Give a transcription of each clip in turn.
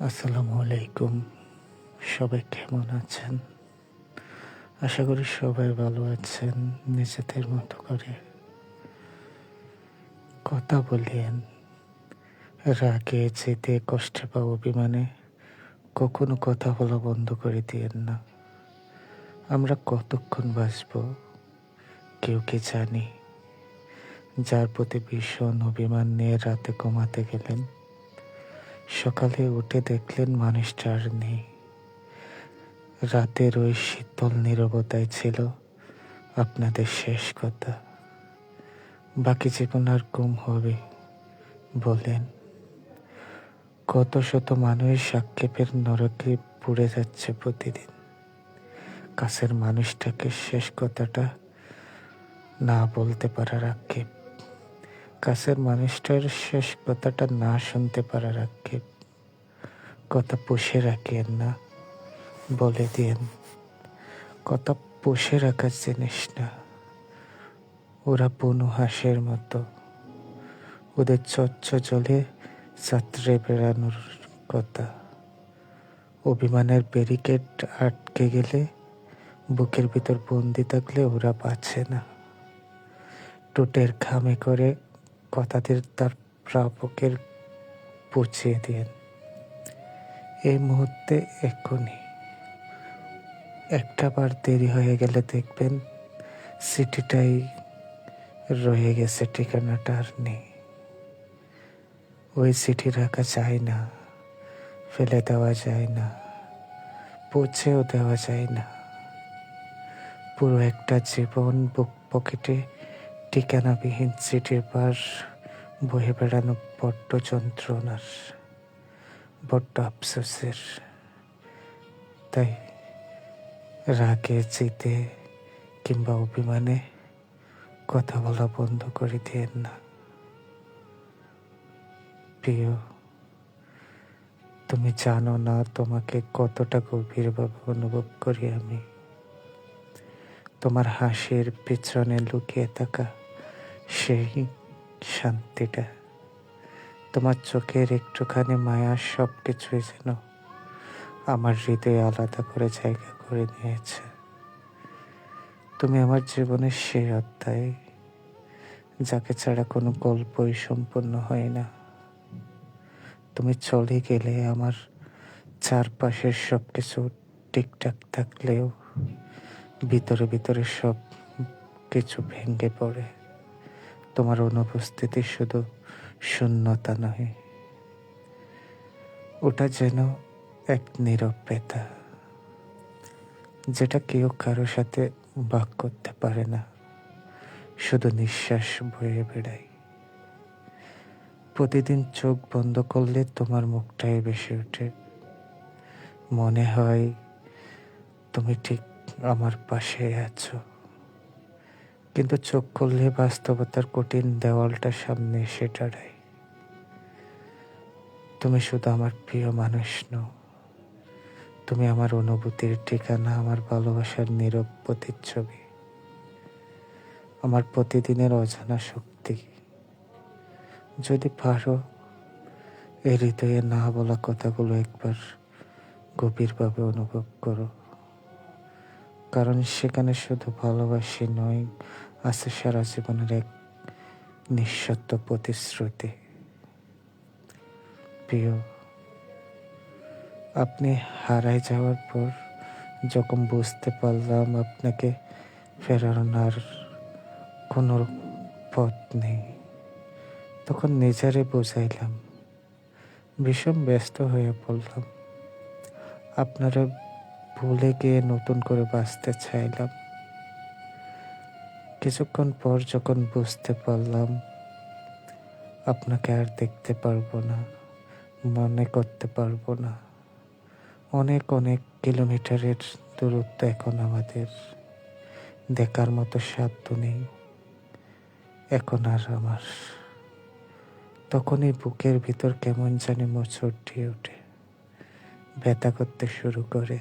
আসসালামু আলাইকুম। সবাই কেমন আছেন? আশা করি সবাই ভালো আছেন। নিজেদের মতো করে কথা বলিয়েন। রাগে, জেদে, কষ্টে বা অভিমানে কখনো কথা বলা বন্ধ করে দিয়েন না। আমরা কতক্ষণ বাঁচব কেউ কি জানি? যার প্রতি ভীষণ অভিমান নিয়ে রাতে ঘুমাতে গেলেন, সকালে উঠে দেখলেন মানুষটা আর নেই। রাতের ওই শীতল নীরবতায় ছিল আপনাদের শেষ কথা। বাকি জীবন আর গুম হবে বলেন? কত শত মানুষ আক্ষেপের নরকে পুড়ে যাচ্ছে প্রতিদিন। কাছের মানুষটাকে শেষ কথাটা না বলতে পারার আক্ষেপ, কাছের মানুষটার শেষ কথাটা না শুনতে পারার আক্ষেপ। কথা পুষে রাখেন না, বলে দিয়েন। কথা পুষে রাখার জিনিস না। ওরা বুনো হাঁসের মতো, ওদের চচ্চ জলে যাত্রে বেড়ানোর কথা। অভিমানের ব্যারিকেড আটকে গেলে, বুকের ভিতর বন্দি থাকলে ওরা বাঁচে না। ঠোঁটের খামে করে কথাদের তার প্রাপকের পৌঁছিয়ে দিন। এই মুহূর্তে এক্ষুনি। একটা বার দেরি হয়ে গেলে দেখবেন সিটিটাই রয়ে গেছে, ঠিকানাটা আর নেই। ওই চিঠি রাখা যায় না, ফেলে দেওয়া যায় না, পৌঁছেও দেওয়া যায় না। পুরো একটা জীবন বুক পকেটে ঠিকানাবিহীন চিঠির পার বয়ে বেড়ানো বড্ড যন্ত্রণার, বড্ড আফসোসের। তাই রাগে, জিতে কিংবা অভিমানে কথা বলা বন্ধ করে দিয়েন না। প্রিয়, তুমি জানো না তোমাকে কতটা গভীরভাবে অনুভব করি আমি। তোমার হাসির পিছনে লুকিয়ে থাকা সেই শান্তিটা, তোমার চোখের একটুখানি মায়া, সব কিছুই যেন আমার হৃদয়ে আলাদা করে জায়গা করে নিয়েছে। তুমি আমার জীবনের সেই অধ্যায়, যাকে ছাড়া কোনো গল্পই সম্পূর্ণ হয় না। তুমি চলে গেলে আমার চারপাশের সব কিছু ঠিকঠাক থাকলেও ভিতরে ভিতরে সব কিছু ভেঙে পড়ে। তোমার অনুপস্থিতি শুধু শূন্যতা নয়, ওটা যেন এক নীরব ব্যথা, যেটা কেউ কারো সাথে ভাগ করতে পারে না, শুধু নিঃশ্বাস বয়ে বেড়ায়। প্রতিদিন চোখ বন্ধ করলে তোমার মুখটাই ভেসে ওঠে। মনে হয় তুমি ঠিক আমার পাশে আছো, কিন্তু চোখ খুললে বাস্তবতার কঠিন দেওয়ালটা সামনে এসে দাঁড়ায়। তুমি শুধু আমার প্রিয় মানুষ নও, তুমি আমার অনুভূতির ঠিকানা, আমার ভালোবাসার নীরব প্রতিচ্ছবি, আমার প্রতিদিনের অজানা শক্তি। যদি পারো এই হৃদয়ে না বলা কথাগুলো একবার গভীরভাবে অনুভব করো, কারণ সেখানে শুধু ভালোবাসি নয়, আছে সারা জীবনের এক নিঃশর্ত প্রতিশ্রুতি। প্রিয়, আপনি হারায় যাওয়ার পর যখন বুঝতে পারলাম আপনাকে ফেরানোর কোনো পথ নেই, তখন নিজেরে বুঝাইলাম, ভীষণ ব্যস্ত হয়ে পড়লাম। আপনারা ভুলে গিয়ে নতুন করে বাঁচতে চাইলাম। কিছুক্ষণ পর যখন বুঝতে পারলাম আপনাকে আর দেখতে পারবো না, মনে করতে পারবো না, অনেক অনেক কিলোমিটারের দূরত্ব এখন আমাদের, দেখার মতো সাধ্য নেই এখন আর আমার। তখনই বুকের ভিতর কেমন জানি মোচড় দিয়ে ওঠে, ব্যথা করতে শুরু করে।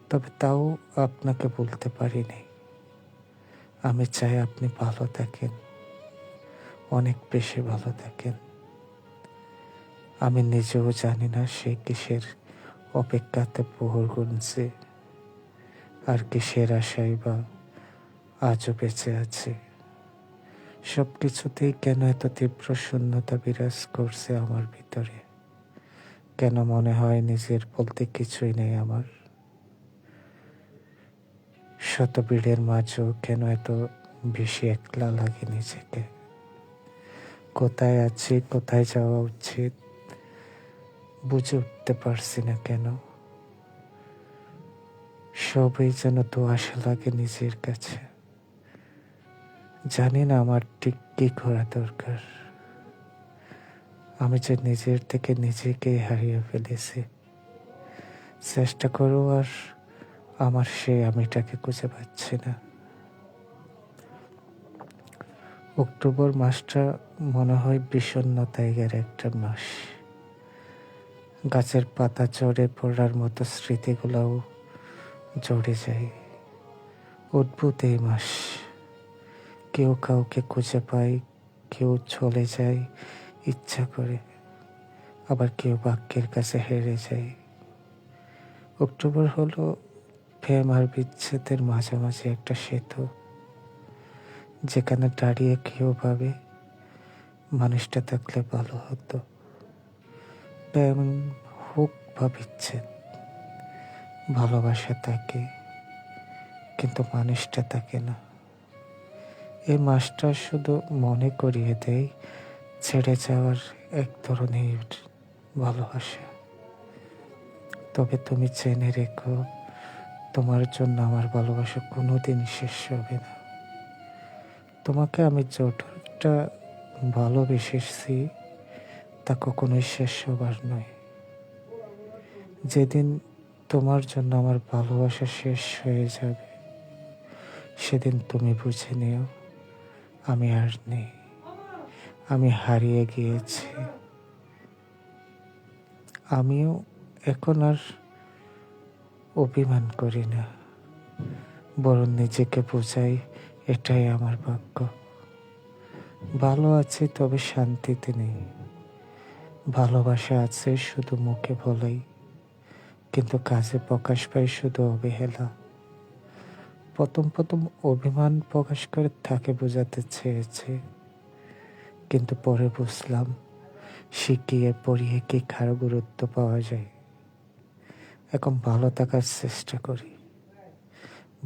তবে তাও আপনাকে বলতে পারিনি। আমি চাই আপনি ভালো থাকেন, অনেক বেশি ভালো থাকেন। আমি নিজেও জানি না সে কিসের অপেক্ষাতে প্রহর গুনছে, আর কিসের আশায় বা আজও বেঁচে আছে। সব কিছুতেই কেন এত তীব্র শূন্যতা বিরাজ করছে আমার ভিতরে? কেন মনে হয় নিজের বলতে কিছুই নেই আমার? শত ভিড়ের মাঝেও কেন এত বেশি একলা লাগে নিজেকে? কোথায় আছি, কোথায় যাওয়া উচিত বুঝে উঠতে পারছি না কেন। সবই যেন দোআঁশা লাগে নিজের কাছে। জানি না আমার ঠিক কি করা দরকার। আমি যে নিজের থেকে নিজেকেই হারিয়ে ফেলেছি। চেষ্টা করো আর আমার সেই আমিটাকে খুঁজে পাচ্ছি না। অক্টোবর মাসটা মনে হয় বিষণ্ণতায় একটা মাস। গাছের পাতা ঝরে পড়ার মতো স্মৃতিগুলোও ঝরে যায়। অদ্ভুত এই মাস। কেউ কাউকে খুঁজে পায়, কেউ চলে যায় ইচ্ছা করে, আবার কেউ ভাগ্যের কাছে হেরে যায়। অক্টোবর হলো প্রেম আর বিচ্ছেদের মাঝামাঝি একটা সেতু, যেখানে দাঁড়িয়ে কেউ ভাবে মানুষটা থাকলে ভালো হতো। প্রেম হোক বা বিচ্ছেদ, ভালোবাসা থাকে, কিন্তু মানুষটা থাকে না। এই মাসটা শুধু মনে করিয়ে দেয় ছেড়ে যাওয়ার এক ধরনের ভালোবাসা। তবে তুমি জেনে রেখো, তোমার জন্য আমার ভালোবাসা কোনোদিন শেষ হবে না। তোমাকে আমি যতটা ভালোবেসেছি তা কখনোই শেষ হবার নয়। যেদিন তোমার জন্য আমার ভালোবাসা শেষ হয়ে যাবে, সেদিন তুমি বুঝে নিও আমি আর নেই, আমি হারিয়ে গিয়েছি। আমিও এখন আর অভিমান করি না, বরং নিজেকে বোঝাই এটাই আমার ভাগ্য। ভালো আছি তবে শান্তিতে নেই। ভালোবাসা আছে শুধু মুখে বলেই, কিন্তু কাজে প্রকাশ পায় শুধু অবহেলা। প্রথম প্রথম অভিমান প্রকাশ করে তাকে বোঝাতে চেয়েছে, কিন্তু পরে বুঝলাম শিখিয়ে পড়িয়ে কি কারো গুরুত্ব পাওয়া যায়। এখন ভালো থাকার চেষ্টা করি,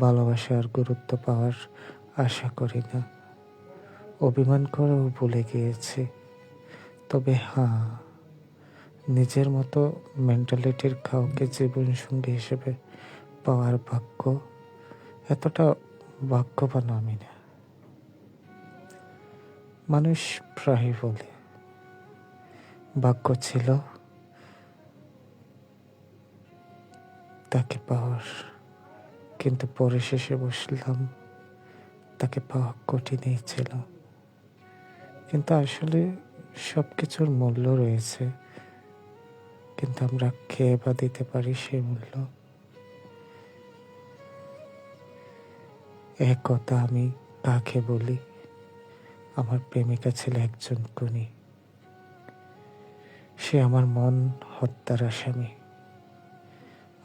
ভালোবাসার গুরুত্ব পাওয়ার আশা করি না। অভিমান করেও ভুলে গিয়েছি, তবে হ্যাঁ, নিজের মতো মেন্টালিটির কাউকে জীবনসঙ্গী হিসেবে পাওয়ার ভাগ্য এতটা ভাগ্যবান আমি না। মানুষ প্রায় বলে ভাগ্য ছিল তাকে পাওয়ার, কিন্তু পরে শেষে বসলাম তাকে পাওয়া কঠিনই ছিল। কিন্তু আসলে সব কিছুর মূল্য রয়েছে, কিন্তু আমরা খেয়ে বা দিতে পারি সেই মূল্য। এক কথা আমি কাকে বলি? আমার প্রেমিকা ছিল একজন খুনি। সে আমার মন হত্যার আসামি।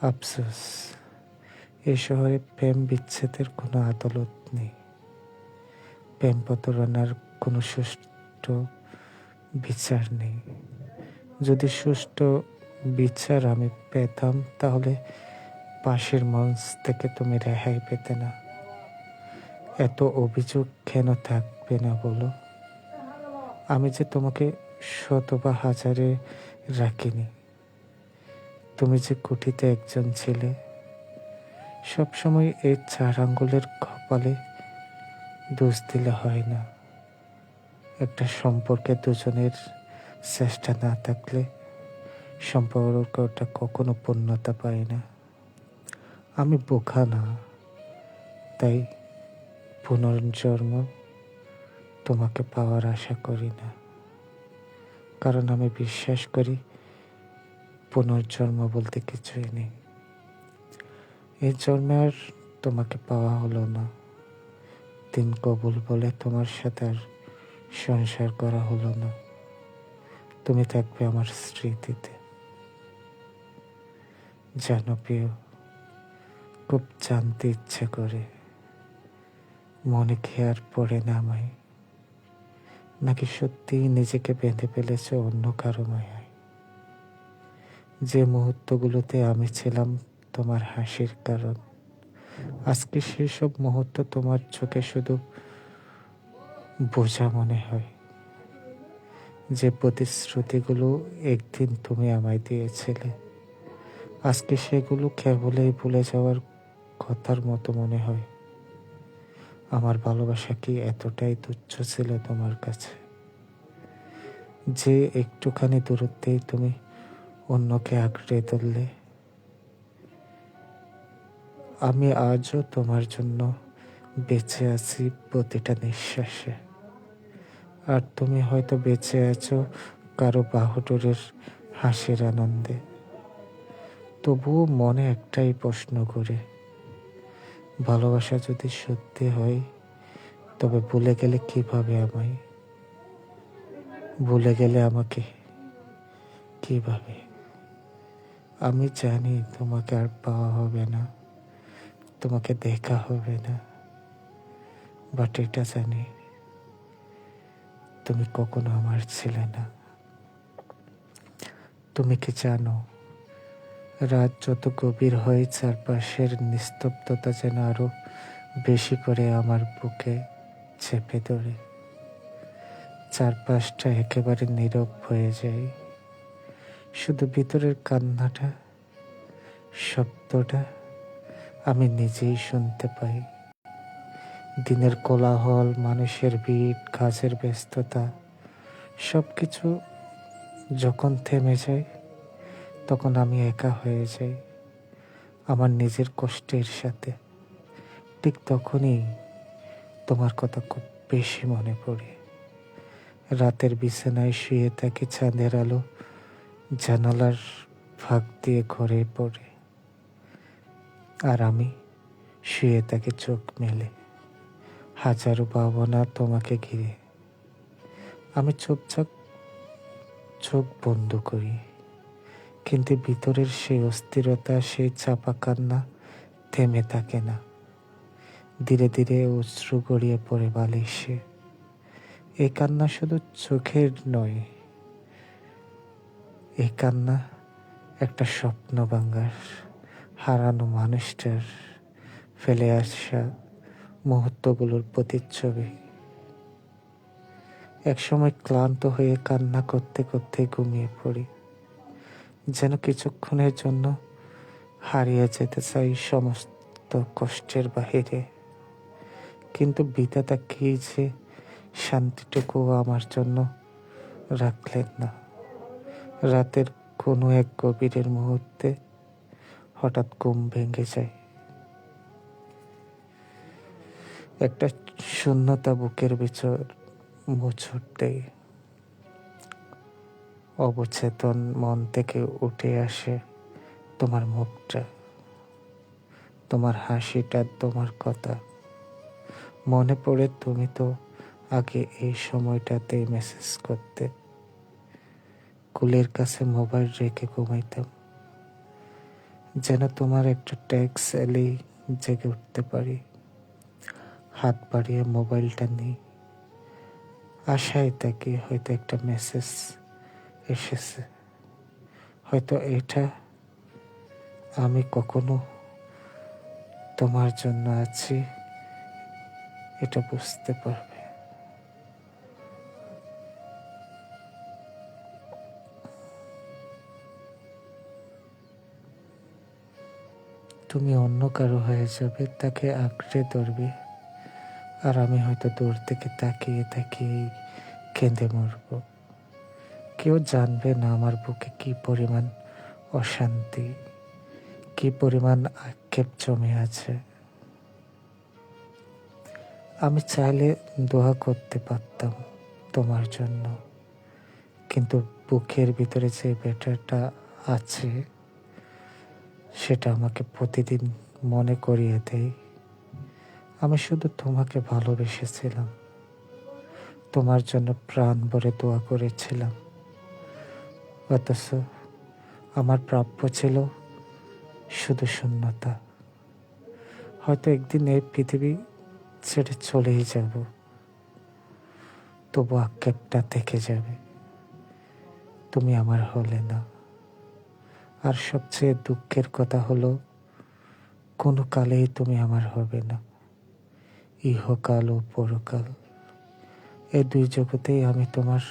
আফসোস, এই শহরে প্রেম বিচ্ছেদের কোনো আদালত নেই। প্রেম প্রতারণার কোনো সুষ্ঠু বিচার নেই। যদি সুষ্ঠু বিচার আমি পেতাম, তাহলে পাশের মঞ্চ থেকে তুমি রেহাই পেতে না। এত অভিযোগ কেন থাকবে না বলো? আমি যে তোমাকে শত বা হাজারে রাখিনি। তুমি যে কোটিতে একজন ছিলে। সবসময় এই 4 আঙ্গুলের কপালে দোষ দিলে হয় না। একটা সম্পর্কে দুজনের চেষ্টা না থাকলে সম্পর্কটা কখনো পূর্ণতা পায় না। আমি বোকা না, তাই পুনর্জন্ম তোমাকে পাওয়ার আশা করি না। কারণ আমি বিশ্বাস করি পুনর্জন্ম বলতে কিছুই নেই। এই জন্মে আর তোমাকে পাওয়া হলো না, দিন কবুল বলে তোমার সাথে আর সংসার করা হলো না। তুমি থাকবে আমার স্মৃতিতে। জানো প্রিয়, খুব জানতে ইচ্ছে করে মনে কি আর পড়ে না আমায়, নাকি সত্যিই নিজেকে বেঁধে ফেলেছে অন্য কারো মায়ায়। যে মুহূর্তগুলোতে আমি ছিলাম তোমার হাসির কারণ, আজকে সেসব মুহূর্ত তোমার চোখে শুধু বোঝা মনে হয়। যে প্রতিশ্রুতিগুলো একদিন তুমি আমায় দিয়েছিলে, আজকে সেগুলো কেবলই ভুলে যাওয়ার কথার মতো মনে হয়। আমার ভালোবাসা কি এতটাই তুচ্ছ ছিল তোমার কাছে, যে একটুখানি দূরত্বেই তুমি অন্যকে আঁকড়ে ধরলে? আমি আজও তোমার জন্য বেঁচে আছি প্রতিটা নিঃশ্বাসে, আর তুমি হয়তো বেঁচে আছো কারো বাহুডোরের হাসির আনন্দে। তবুও মনে একটাই প্রশ্ন করে, ভালোবাসা যদি সত্যি হয়, তবে ভুলে গেলে কিভাবে আমায়? ভুলে গেলে আমাকে কিভাবে? আমি জানি তোমাকে আর পাওয়া হবে না, তোমাকে দেখা হবে না, বাট এটা জানি তুমি কখনো আমার ছিলে না। তুমি কি জানো, রাত যত গভীর হয় চারপাশের নিস্তব্ধতা যেন আরো বেশি করে আমার বুকে চেপে ধরে। চারপাশটা একেবারে নীরব হয়ে যায়, শুধু ভিতরের কান্নাটা, শব্দটা আমি নিজেই শুনতে পাই। দিনের কোলাহল, মানুষের ভিড়, কাজের ব্যস্ততা, সবকিছু যখন থেমে যায়, তখন আমি একা হয়ে যাই আমার নিজের কষ্টের সাথে। ঠিক তখনই তোমার কথা খুব বেশি মনে পড়ে। রাতের বিছানায় শুয়ে থাকি, চাঁদের আলো জানালার ফাঁক দিয়ে ঘরে পড়ে, আর আমি শুয়ে থাকি চোখ মেলে, হাজারো ভাবনা তোমাকে ঘিরে। আমি চুপচাপ চোখ বন্ধ করি, কিন্তু ভিতরের সেই অস্থিরতা, সেই চাপা কান্না থেমে থাকে না। ধীরে ধীরে অশ্রু গড়িয়ে পড়ে বালিশে। এই কান্না শুধু চোখের নয়, এই কান্না একটা স্বপ্ন ভাঙার, হারানো মানুষটার, ফেলে আসা মুহূর্তগুলোর প্রতিচ্ছবি। একসময় ক্লান্ত হয়ে কান্না করতে করতে ঘুমিয়ে পড়ি, যেন কিছুক্ষণের জন্য হারিয়ে যেতে চাই সমস্ত কষ্টের বাহিরে। কিন্তু বিধাতা কি যে শান্তিটুকু আমার জন্য রাখলেন না। রাতের কোনো এক গভীরের মুহূর্তে হঠাৎ ঘুম ভেঙে যায়। একটা শূন্যতা বুকের ভিতর মোচড় দেয়। অবচেতন মন থেকে উঠে আসে তোমার মুখটা, তোমার হাসিটা, তোমার কথা। মনে পড়ে তুমি তো আগে এই সময়টাতেই মেসেজ করতে। কুলের কাছে মোবাইল রেখে ঘুমাইতাম, যেন তোমার একটা ট্যাক্স এলেই জেগে উঠতে পারি। হাত বাড়িয়ে মোবাইলটা নিই, আশায় থাকি হয়তো একটা মেসেজ এসেছে, হয়তো এটা আমি কখনো তোমার জন্য আছি, এটা বুঝতে পারবে। তুমি অন্য কারো হয়ে যাবে, তাকে আঁকড়ে ধরবে, আর আমি হয়তো দূর থেকে তাকিয়ে তাকিয়ে কেঁদে মরব। কেউ জানবে না আমার বুকে কি পরিমাণ অশান্তি, কি পরিমাণ আক্ষেপ জমে আছে। আমি চাইলে দোয়া করতে পারতাম তোমার জন্য, কিন্তু বুকের ভিতরে যে ব্যাটাটা আছে, সেটা আমাকে প্রতিদিন মনে করিয়ে দেয় আমি শুধু তোমাকে ভালোবেসেছিলাম, তোমার জন্য প্রাণ ভরে দোয়া করেছিলাম, অথচ আমার প্রাপ্য ছিল শুধু শূন্যতা। হয়তো একদিন এই পৃথিবী ছেড়ে চলেই যাব, তবু আক্ষেপটা থেকে যাবে, তুমি আমার হলে না। আর সবচেয়ে দুঃখের কথা হলো, কোনো কালেই তুমি আমার হবে না। ইহকাল ও পরকাল, এই দুই জগতেই আমি তোমার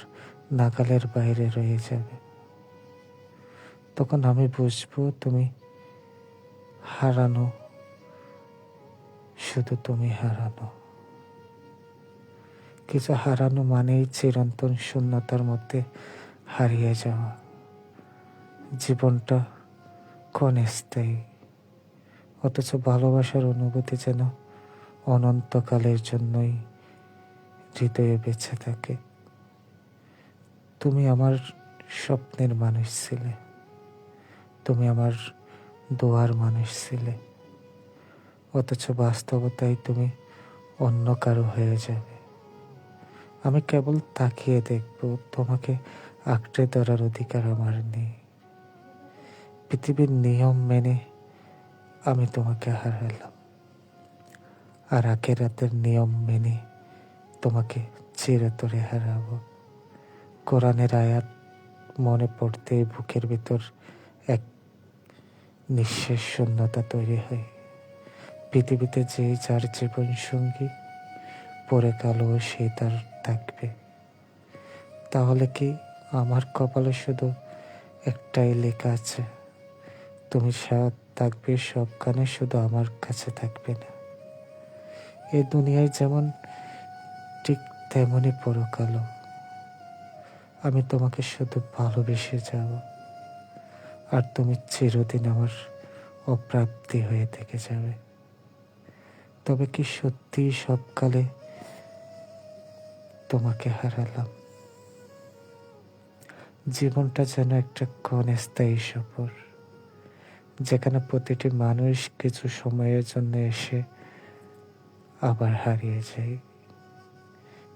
নাগালের বাইরে রয়ে যাবে। তখন আমি বুঝবো তুমি হারানো, শুধু তুমি হারানো। কিছু হারানো মানেই চিরন্তন শূন্যতার মধ্যে হারিয়ে যাওয়া। জীবনটা ক্ষণস্থায়ী, অথচ ভালোবাসার অনুভূতি যেন অনন্তকালের জন্যই হৃদয়ে বেঁচে থাকে। তুমি আমার স্বপ্নের মানুষ ছিলে, তুমি আমার দোয়ার মানুষ ছিলে, অথচ বাস্তবতায় তুমি অন্য কারো হয়ে যাবে। আমি কেবল তাকিয়ে দেখব, তোমাকে আঁকড়ে ধরার অধিকার আমার নেই। পৃথিবীর নিয়ম মেনে আমি তোমাকে হারালাম, আর আখিরাতের নিয়ম মেনে তোমাকে চিরতরে হারাবো। কোরআনের আয়াত মনে পড়তেই বুকের ভিতর এক নিঃশেষ শূন্যতা তৈরি হয়। পৃথিবীতে যে যার জীবন সঙ্গী, পরে কালো সে তার থাকবে। তাহলে কি আমার কপালে শুধু একটাই লেখা আছে, তুমি থাকবে সবখানে, শুধু আমার কাছে থাকবে না। এই দুনিয়ায় যেমন ঠিক তেমনই পরকালও, আমি তোমাকে শুধু ভালোবেসে যাব, আর তুমি চিরদিন আমার অপ্রাপ্তি হয়ে থেকে যাবে। তবে কি সত্যি সবকালে তোমাকে হারালাম? জীবনটা যেন একটা ক্ষণস্থায়ী সফর, যেখানে প্রতিটি মানুষ কিছু সময়ের জন্য এসে আবার হারিয়ে যায়।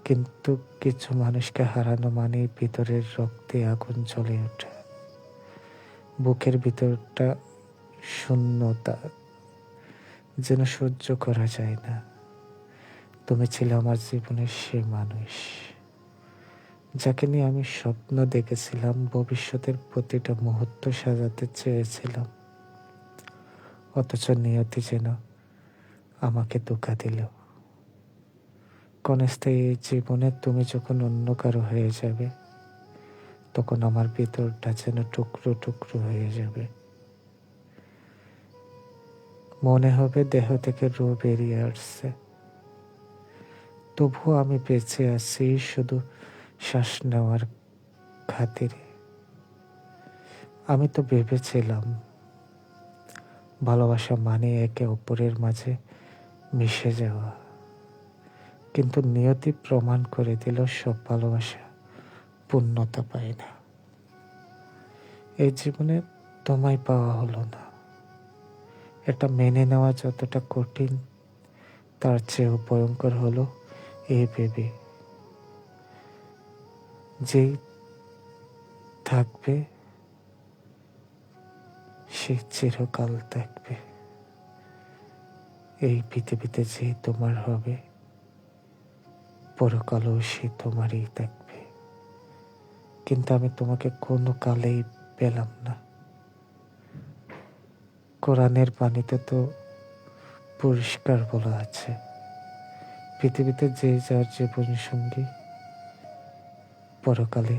কিন্তু কিছু মানুষকে হারানো মানে ভিতরের রক্তে আগুন জ্বলে ওঠে, বুকের ভিতরটা শূন্যতা যেন সহ্য করা যায় না। তুমি ছিলে আমার জীবনের সে মানুষ, যাকে নিয়ে আমি স্বপ্ন দেখেছিলাম, ভবিষ্যতের প্রতিটা মুহূর্ত সাজাতে চেয়েছিলাম। অথচ নিয়তি যেন আমাকে ধোঁকা দিল। ক্ষণস্থায়ী এই জীবনে তুমি যখন অন্য কারো হয়ে যাবে, তখন আমার ভিতরটা যেন টুকরো টুকরো হয়ে যাবে। মনে হবে দেহ থেকে রূহ বেরিয়ে আসছে, তবুও আমি বেঁচে আছি শুধু শ্বাস নেওয়ার খাতিরে। আমি তো ভেবেছিলাম ভালোবাসা মানে একে অপরের মাঝে মিশে যাওয়া, কিন্তু নিয়তি প্রমাণ করে দিল সব ভালোবাসা পূর্ণতা পায় না। এই জীবনে তোমায় পাওয়া হলো না, এটা মেনে নেওয়া যতটা কঠিন, তার চেয়েও ভয়ঙ্কর হলো এই ভেবে যেই থাকবে সে চিরকাল থাকবে। এই পৃথিবীতে যে তোমার হবে, পরকালও সে তোমারই থাকবে। কিন্তু আমি তোমাকে কোনো কালেই পেলাম না। কোরআনের বাণীতে তো পরিষ্কার বলা আছে, পৃথিবীতে যে যার জীবন সঙ্গী, পরকালে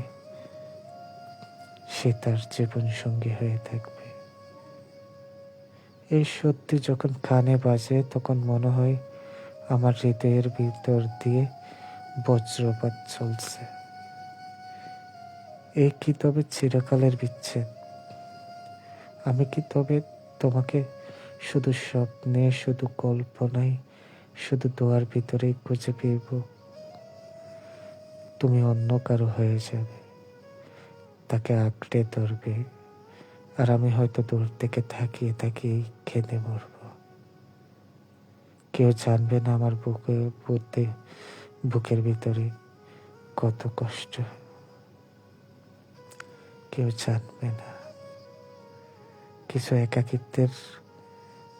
সে তার জীবন সঙ্গী হয়ে থাকবে। এই সত্যি যখন কানে বাজে, তখন মনে হয় আমার হৃদয়ের ভিতর দিয়ে বজ্রপাত চলছে। এই কি তবে চিরকালের বিচ্ছেদ? আমি কি তবে তোমাকে শুধু স্বপ্নে, শুধু কল্পনায়, শুধু দোয়ার ভিতরেই খুঁজে পেব? তুমি অন্য কারো হয়ে যাবে, তাকে আঁকড়ে ধরবে, আর আমি হয়তো দূর থেকে তাকিয়ে তাকিয়ে কেঁদে মরব। কেউ জানবে না আমার বুকের ভিতরে কত কষ্ট। কেউ জানবে না। কিছু একাকিত্বের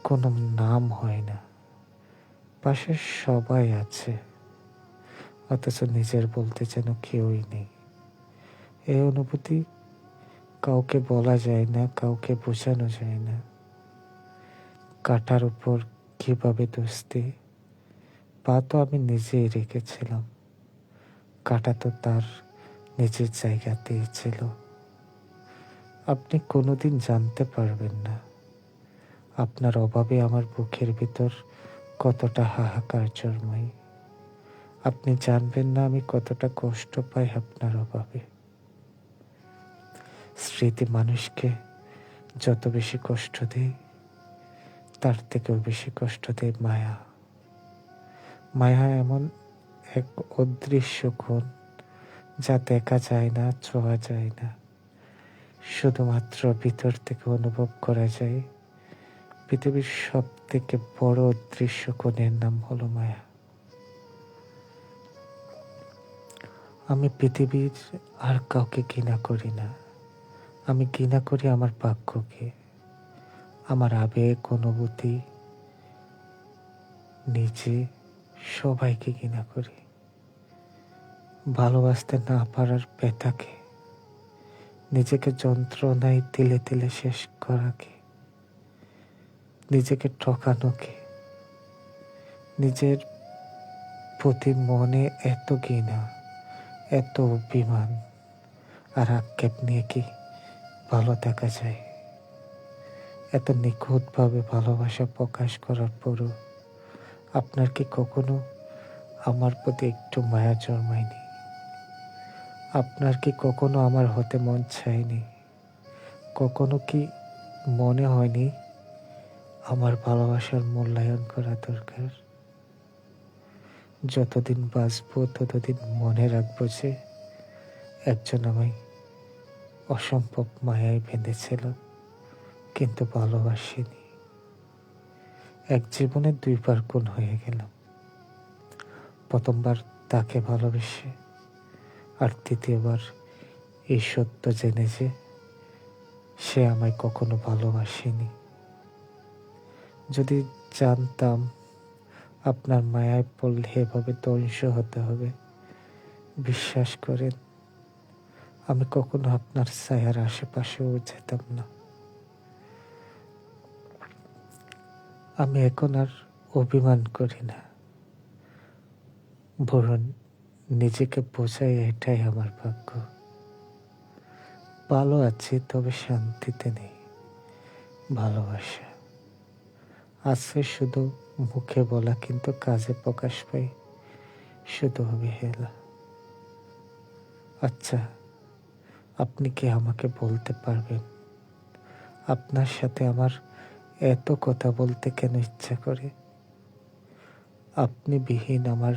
কোনো নাম হয় না, পাশে সবাই আছে, অথচ নিজের বলতে যেন কেউই নেই। এই অনুভূতি কাউকে বলা যায় না, কাউকে বোঝানো যায় না। কাঁটার উপর কিভাবে দোস্তি, পা তো আমি নিজেই রেখেছিলাম, কাঁটা তো তার নিজের জায়গাতেই ছিল। আপনি কোনোদিন জানতে পারবেন না আপনার অভাবে আমার বুকের ভিতর কতটা হাহাকার জন্মায়। আপনি জানবেন না আমি কতটা কষ্ট পাই আপনার অভাবে। স্মৃতি মানুষকে যত বেশি কষ্ট দেয়, তার থেকেও বেশি কষ্ট দেয় মায়া। মায়া এমন এক অদৃশ্য গুণ, যা দেখা যায় না, ছোঁয়া যায় না, শুধুমাত্র ভিতর থেকে অনুভব করা যায়। পৃথিবীর সব থেকে বড় অদৃশ্য গুণের নাম হলো মায়া। আমি পৃথিবীর আর কাউকে ঘৃণা করি না, আমি ঘৃণা করি আমার ভাগ্যকে, আমার আবেগ, অনুভূতি, নিজে, সবাইকে ঘৃণা করি। ভালোবাসতে না পারার ব্যথাকে, নিজেকে যন্ত্রণায় তিলে তিলে শেষ করাকে, নিজেকে ঠকানোকে, নিজের প্রতি মনে এত ঘৃণা, এত অভিমান আর আক্ষেপ নিয়ে কি ভালো থাকা যায়? এত নিখুঁতভাবে ভালোবাসা প্রকাশ করার পরও আপনার কি কখনো আমার প্রতি একটু মায়া জন্মায়নি? আপনার কি কখনো আমার হতে মন চায়নি? কখনো কি মনে হয়নি আমার ভালোবাসার মূল্যায়ন করা দরকার? যতদিন বাঁচবো ততদিন মনে রাখবো যে একজন আমায় অসম্ভব মায়ায় বেঁধেছিল, কিন্তু ভালোবাসিনি। এক জীবনে দুইবার খুন হয়ে গেলাম, প্রথমবার তাকে ভালোবেসে, আর তৃতীয়বার এই সত্য জেনে যে সে আমায় কখনো ভালোবাসেনি। যদি জানতাম আপনার মায়ায় পড়লে এভাবে ধ্বংস হতে হবে, বিশ্বাস করেন আমি কখনো আপনার ছায়ার আশেপাশেও যেতাম না। আমি এখন আর অভিমান করি না, বরং নিজেকে বোঝাই এটাই আমার ভাগ্য। ভালো আছি, তবে শান্তিতে নেই। ভালোবাসা আছে শুধু মুখে বলা, কিন্তু কাজে প্রকাশ পাই শুধু অবহেলা। আচ্ছা, আপনি কি আমাকে বলতে পারবেন আপনার সাথে আমার এত কথা বলতে কেন ইচ্ছা করে? আপনি বিহীন আমার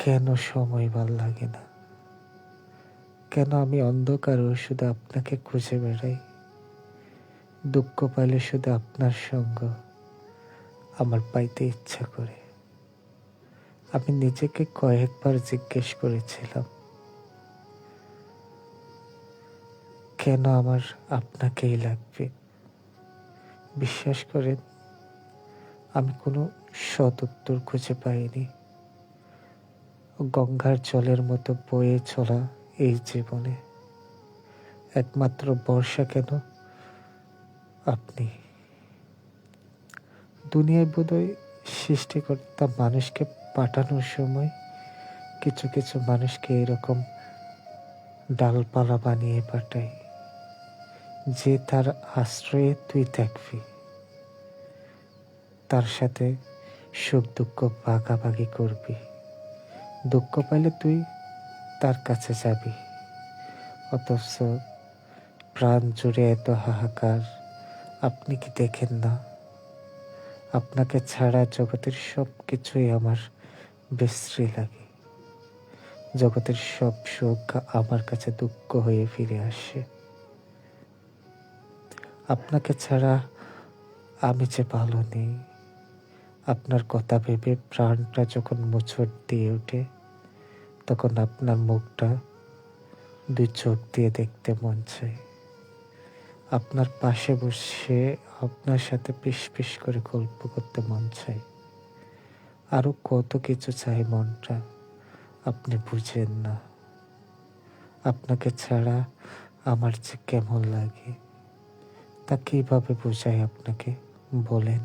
কেন সময় ভাল লাগে না? কেন আমি অন্ধকারেও শুধু আপনাকে খুঁজে বেড়াই? দুঃখ পাইলে শুধু আপনার সঙ্গ আমার পাইতে ইচ্ছা করে। আমি নিজেকে কয়েকবার জিজ্ঞেস করেছিলাম, কেন আমার আপনাকেই লাগবে? বিশ্বাস করেন আমি কোনো সৎ উত্তর খুঁজে পাইনি। গঙ্গার জলের মতো বয়ে চলা এই জীবনে একমাত্র বর্ষা কেন আপনি। দুনিয়ায় বোধহয় সৃষ্টিকর্তা মানুষকে পাঠানোর সময় কিছু কিছু মানুষকে এরকম ডালপালা বানিয়ে পাঠায়, যে তার আশ্রয়ে তুই থাকবি, তার সাথে সুখ দুঃখ ভাগাভাগি করবি, দুঃখ পাইলে তুই তার কাছে যাবি। অথচ প্রাণ জুড়ে এত হাহাকার, আপনি কি দেখেন না? আপনাকে ছাড়া জগতের সব কিছুই আমার বিশ্রী লাগে। জগতের সব সুখ আমার কাছে দুঃখ হয়ে ফিরে আসে। আপনাকে ছাড়া আমি যে ভালো নেই। আপনার কথা ভেবে প্রাণটা যখন মোচড় দিয়ে ওঠে, তখন আপনার মুখটা দুই চোখ দিয়ে দেখতে মন চায়, আপনার পাশে বসে আপনার সাথে ফিসফিস করে গল্প করতে মন চায়। আরো কত কিছু চায় মনটা, আপনি বুঝেন না। আপনাকে ছাড়া আমার যে কেমন লাগে তা কিভাবে বোঝাই আপনাকে বলেন?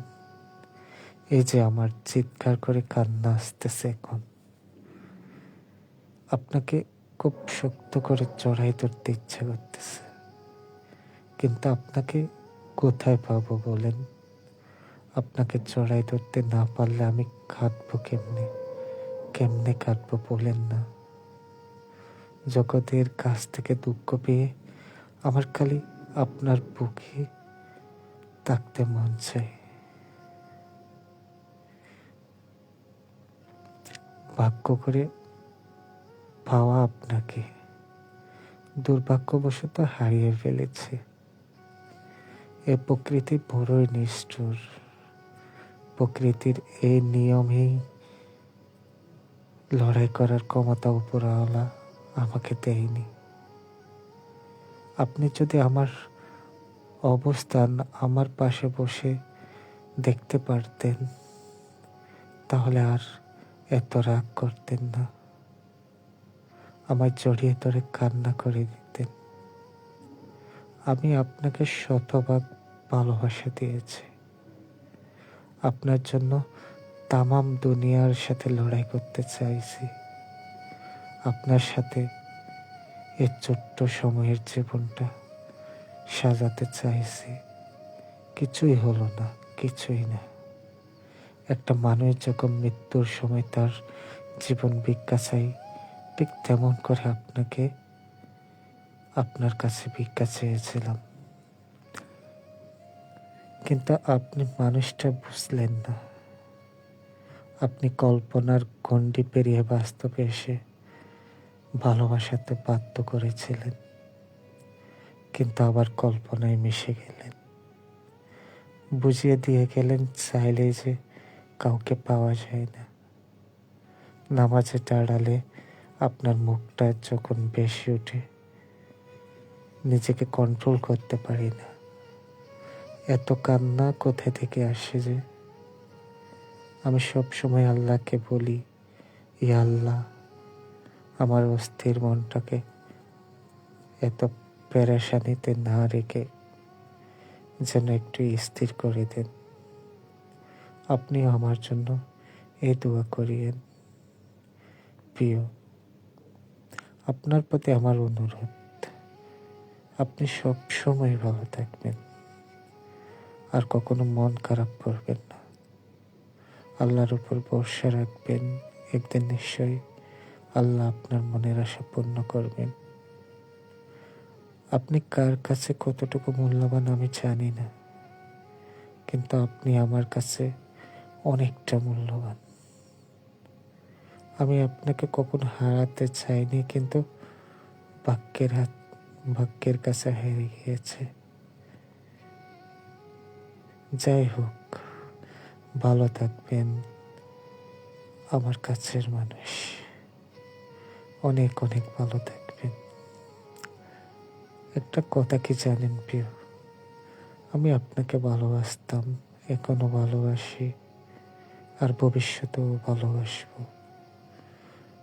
এই যে আমার চিৎকার করে কান্না আসতেছে এখন, আপনাকে খুব শক্ত করে জড়াই ধরতে ইচ্ছা করতেছে, কিন্তু আপনাকে কোথায় পাবো বলেন? আপনাকে জড়াই ধরতে না পারলে আমি কাঁদবো কেমনে? কেমনে কাঁদবো বলেন না? জগতের কাছ থেকে দুঃখ পেয়ে আমার খালি আপনার বুকে থাকতে মন চায়। ভাগ্য করে পাওয়া আপনাকে দুর্ভাগ্যবশত হারিয়ে ফেলেছে। এ প্রকৃতি বড়ই নিষ্ঠুর। প্রকৃতির এই নিয়মেই লড়াই করার ক্ষমতা উপরওয়ালা আমাকে দেয়নি। আপনি যদি আমার অবস্থান আমার পাশে বসে দেখতে পারতেন, তাহলে আর এত রাগ করতেন না, আমায় জড়িয়ে ধরে কান্না করে দিতেন। আমি আপনাকে শতভাগ ভালোবাসা দিয়েছি, আপনার জন্য তামাম দুনিয়ার সাথে লড়াই করতে চাইছি, আপনার সাথে এই ছোট্ট সময়ের জীবনটা সাজাতে চাইছি। কিছুই হলো না, কিছুই না। একটা মানুষ যখন মৃত্যুর সময় তার জীবন ভিক্ষা চাই, ঠিক তেমন করে আপনার কাছে ভিক্ষা চেয়েছিলাম, কিন্তু আপনি মানুষটা বুঝলেন না। আপনি কল্পনার গণ্ডি পেরিয়ে বাস্তবে এসে ভালোবাসাতে বাধ্য করেছিলেন, কিন্তু আবার কল্পনায় মিশে গেলেন। বুঝিয়ে দিয়ে গেলেন চাইলেই যে কাউকে পাওয়া যায় না। নামাজের আড়ালে আপনার মুখটা যখন বেশি ওঠে, নিজেকে কন্ট্রোল করতে পারি না। এত কান্না কোথা থেকে আসে যে? আমি সব সময় আল্লাহকে বলি, ইয়া আল্লাহ, আমার অস্থির মনটাকে এত পেরেশানিতে না রেখে যেন একটু স্থির করে দেন। আপনিও আমার জন্য এই দোয়া করিয়েন। প্রিয়, আপনার প্রতি আমার অনুরোধ, আপনি সব সময় ভালো থাকবেন, আর কখনো মন খারাপ করবেন না। আল্লাহর উপর ভরসা রাখবেন, একদিন নিশ্চয়ই আল্লাহ আপনার মনের আশা পূর্ণ করবেন। আপনি কার কাছে কতটুকু মূল্যবান আমি জানি না, কিন্তু আপনি আমার কাছে অনেকটা মূল্যবান। আমি আপনাকে কখনো হারাতে চাইনি, কিন্তু ভাগ্যের কাছে হেরে গিয়েছে। যাই হোক, ভালো থাকবেন আমার কাছের মানুষ, অনেক অনেক ভালো থাকবেন। একটা কথা কি জানেন প্রিয়, আমি আপনাকে ভালোবাসতাম, এখনো ভালোবাসি, আর ভবিষ্যতেও ভালোবাসবো।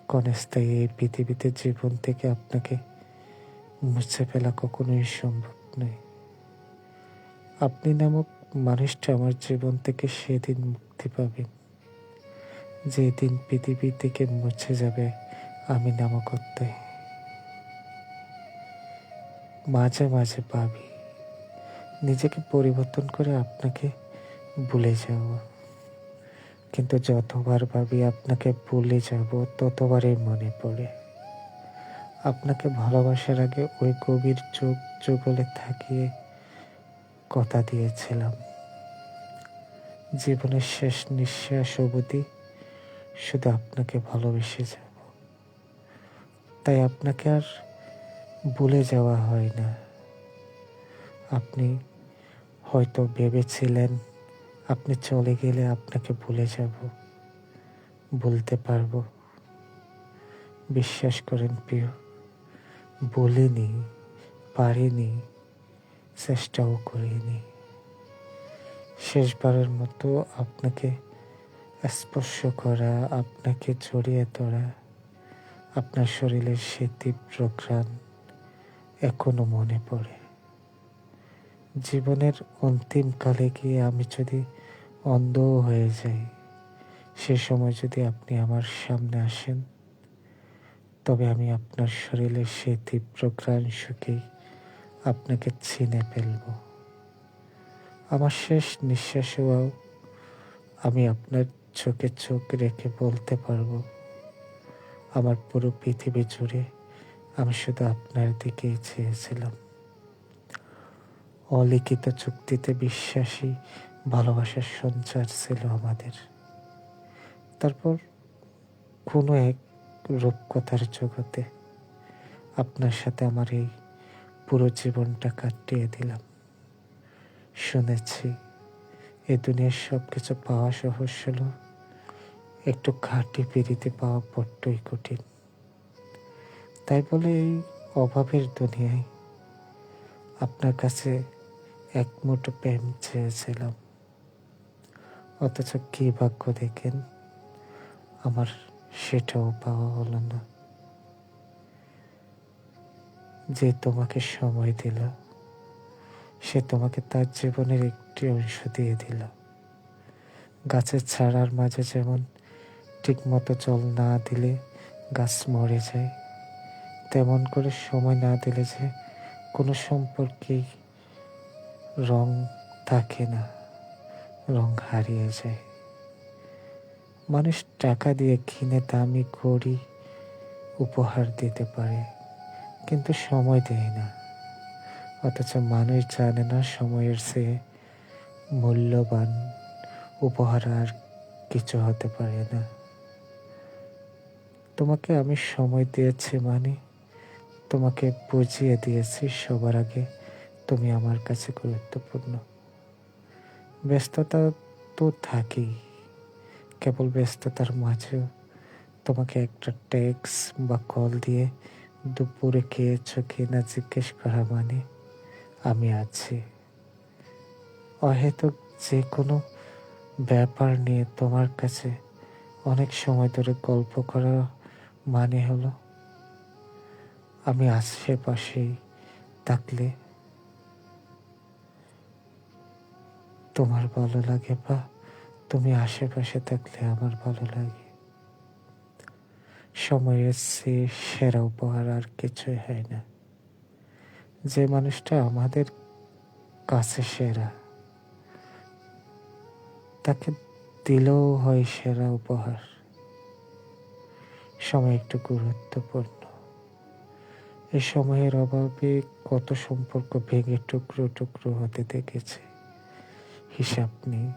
ক্ষণস্থায়ী এই পৃথিবীতে জীবন থেকে আপনাকে মুছে ফেলা কখনোই সম্ভব নয়। আপনি নামক মানুষটা আমার জীবন থেকে সেদিন মুক্তি পাবেন, যেদিন পৃথিবী থেকে মুছে যাবে আমি নামক অধ্যায়। মাঝে মাঝে ভাবি নিজেকে পরিবর্তন করে আপনাকে ভুলে যাব, কিন্তু যতবার ভাবি আপনাকে ভুলে যাব ততবারই মনে পড়ে আপনাকে ভালোবাসার আগে ওই গভীর চোখ যুগলে তাকিয়ে কথা দিয়েছিলাম, জীবনের শেষ নিঃশ্বাস অবধি শুধু আপনাকে ভালোবেসে যাব। তাই আপনাকে আর ভুলে যাওয়া হয় না। আপনি হয়তো ভেবেছিলেন আপনি চলে গেলে আপনাকে ভুলে যাব, ভুলতে পারবো। বিশ্বাস করেন প্রিয়, বলিনি, পারিনি, চেষ্টাও করিনি। শেষবারের মতো আপনাকে স্পর্শ করা, আপনাকে জড়িয়ে ধরা, আপনার শরীরের সে তীব্র ঘ্রাণ এখনো মনে পড়ে। জীবনের অন্তিম কালে গিয়ে আমি যদি অন্ধও হয়ে যাই, সে সময় যদি আপনি আমার সামনে আসেন, তবে আমি আপনার শরীরের সেই তীব্র ঘ্রাণ শুকেই আপনাকে চিনে ফেলব। আমার শেষ নিঃশ্বাসেও আমি আপনার চোখে চোখ রেখে বলতে পারবো, আমার পুরো পৃথিবী জুড়ে আমি শুধু আপনার দিকেই চেয়েছিলাম। অলিখিত চুক্তিতে বিশ্বাসী ভালোবাসার সঞ্চার ছিল আমাদের। তারপর কোনো এক রূপকথার জগতে আপনার সাথে আমার এই পুরো জীবনটা কাটিয়ে দিলাম। শুনেছি এ দুনিয়ার সব কিছু পাওয়া সহজ হলো, একটু খাঁটি পিরিতে পাওয়া বড্ডই কঠিন। তাই বলে এই অভাবের দুনিয়ায় আপনার কাছে এক মুঠো প্রেম চেয়েছিলাম, অথচ কি ভাগ্য দেখেন আমার সেটাও পাওয়া হলো না। যে তোমাকে সময় দিল, সে তোমাকে তার জীবনের একটি অংশ দিয়ে দিল। গাছের ছাড়ার মাঝে যেমন ঠিক মতো জল না দিলে গাছ মরে যায়, তেমন করে সময় না দিলে যে কোনো সম্পর্কেই রং থাকে না, রং হারিয়ে যায়। মানুষ টাকা দিয়ে কিনে দামি ঘড়ি উপহার দিতে পারে, কিন্তু সময় দেয় না। অথচ মানুষ জানে না সময়ের চেয়ে মূল্যবান উপহার আর কিছু হতে পারে না। তোমাকে আমি সময় দিয়েছি মানে তোমাকে বুঝিয়ে দিয়েছি সবার আগে তুমি আমার কাছে গুরুত্বপূর্ণ। ব্যস্ততা তো থাকেই, কেবল ব্যস্ততার মাঝেও তোমাকে একটা টেক্সট বা কল দিয়ে দুপুরে খেয়েছো কিনা জিজ্ঞেস করা মানে আমি আছি। অহেতুক যে কোনো ব্যাপার নিয়ে তোমার কাছে অনেক সময় ধরে গল্প করা মানে হলো আমি আশেপাশেই থাকলে তোমার ভালো লাগে, বা তুমি আশেপাশে থাকলে আমার ভালো লাগে। সময়ের চেয়ে সেরা উপহার আর কিছুই হয় না। যে মানুষটা আমাদের কাছে সেরা, তাকে দিলেও হয় সেরা উপহার। সময় একটু গুরুত্বপূর্ণ। এই সময়ের অভাবে কত সম্পর্ক ভেঙে টুকরো টুকরো হতে দেখেছে, হিসাব নেই।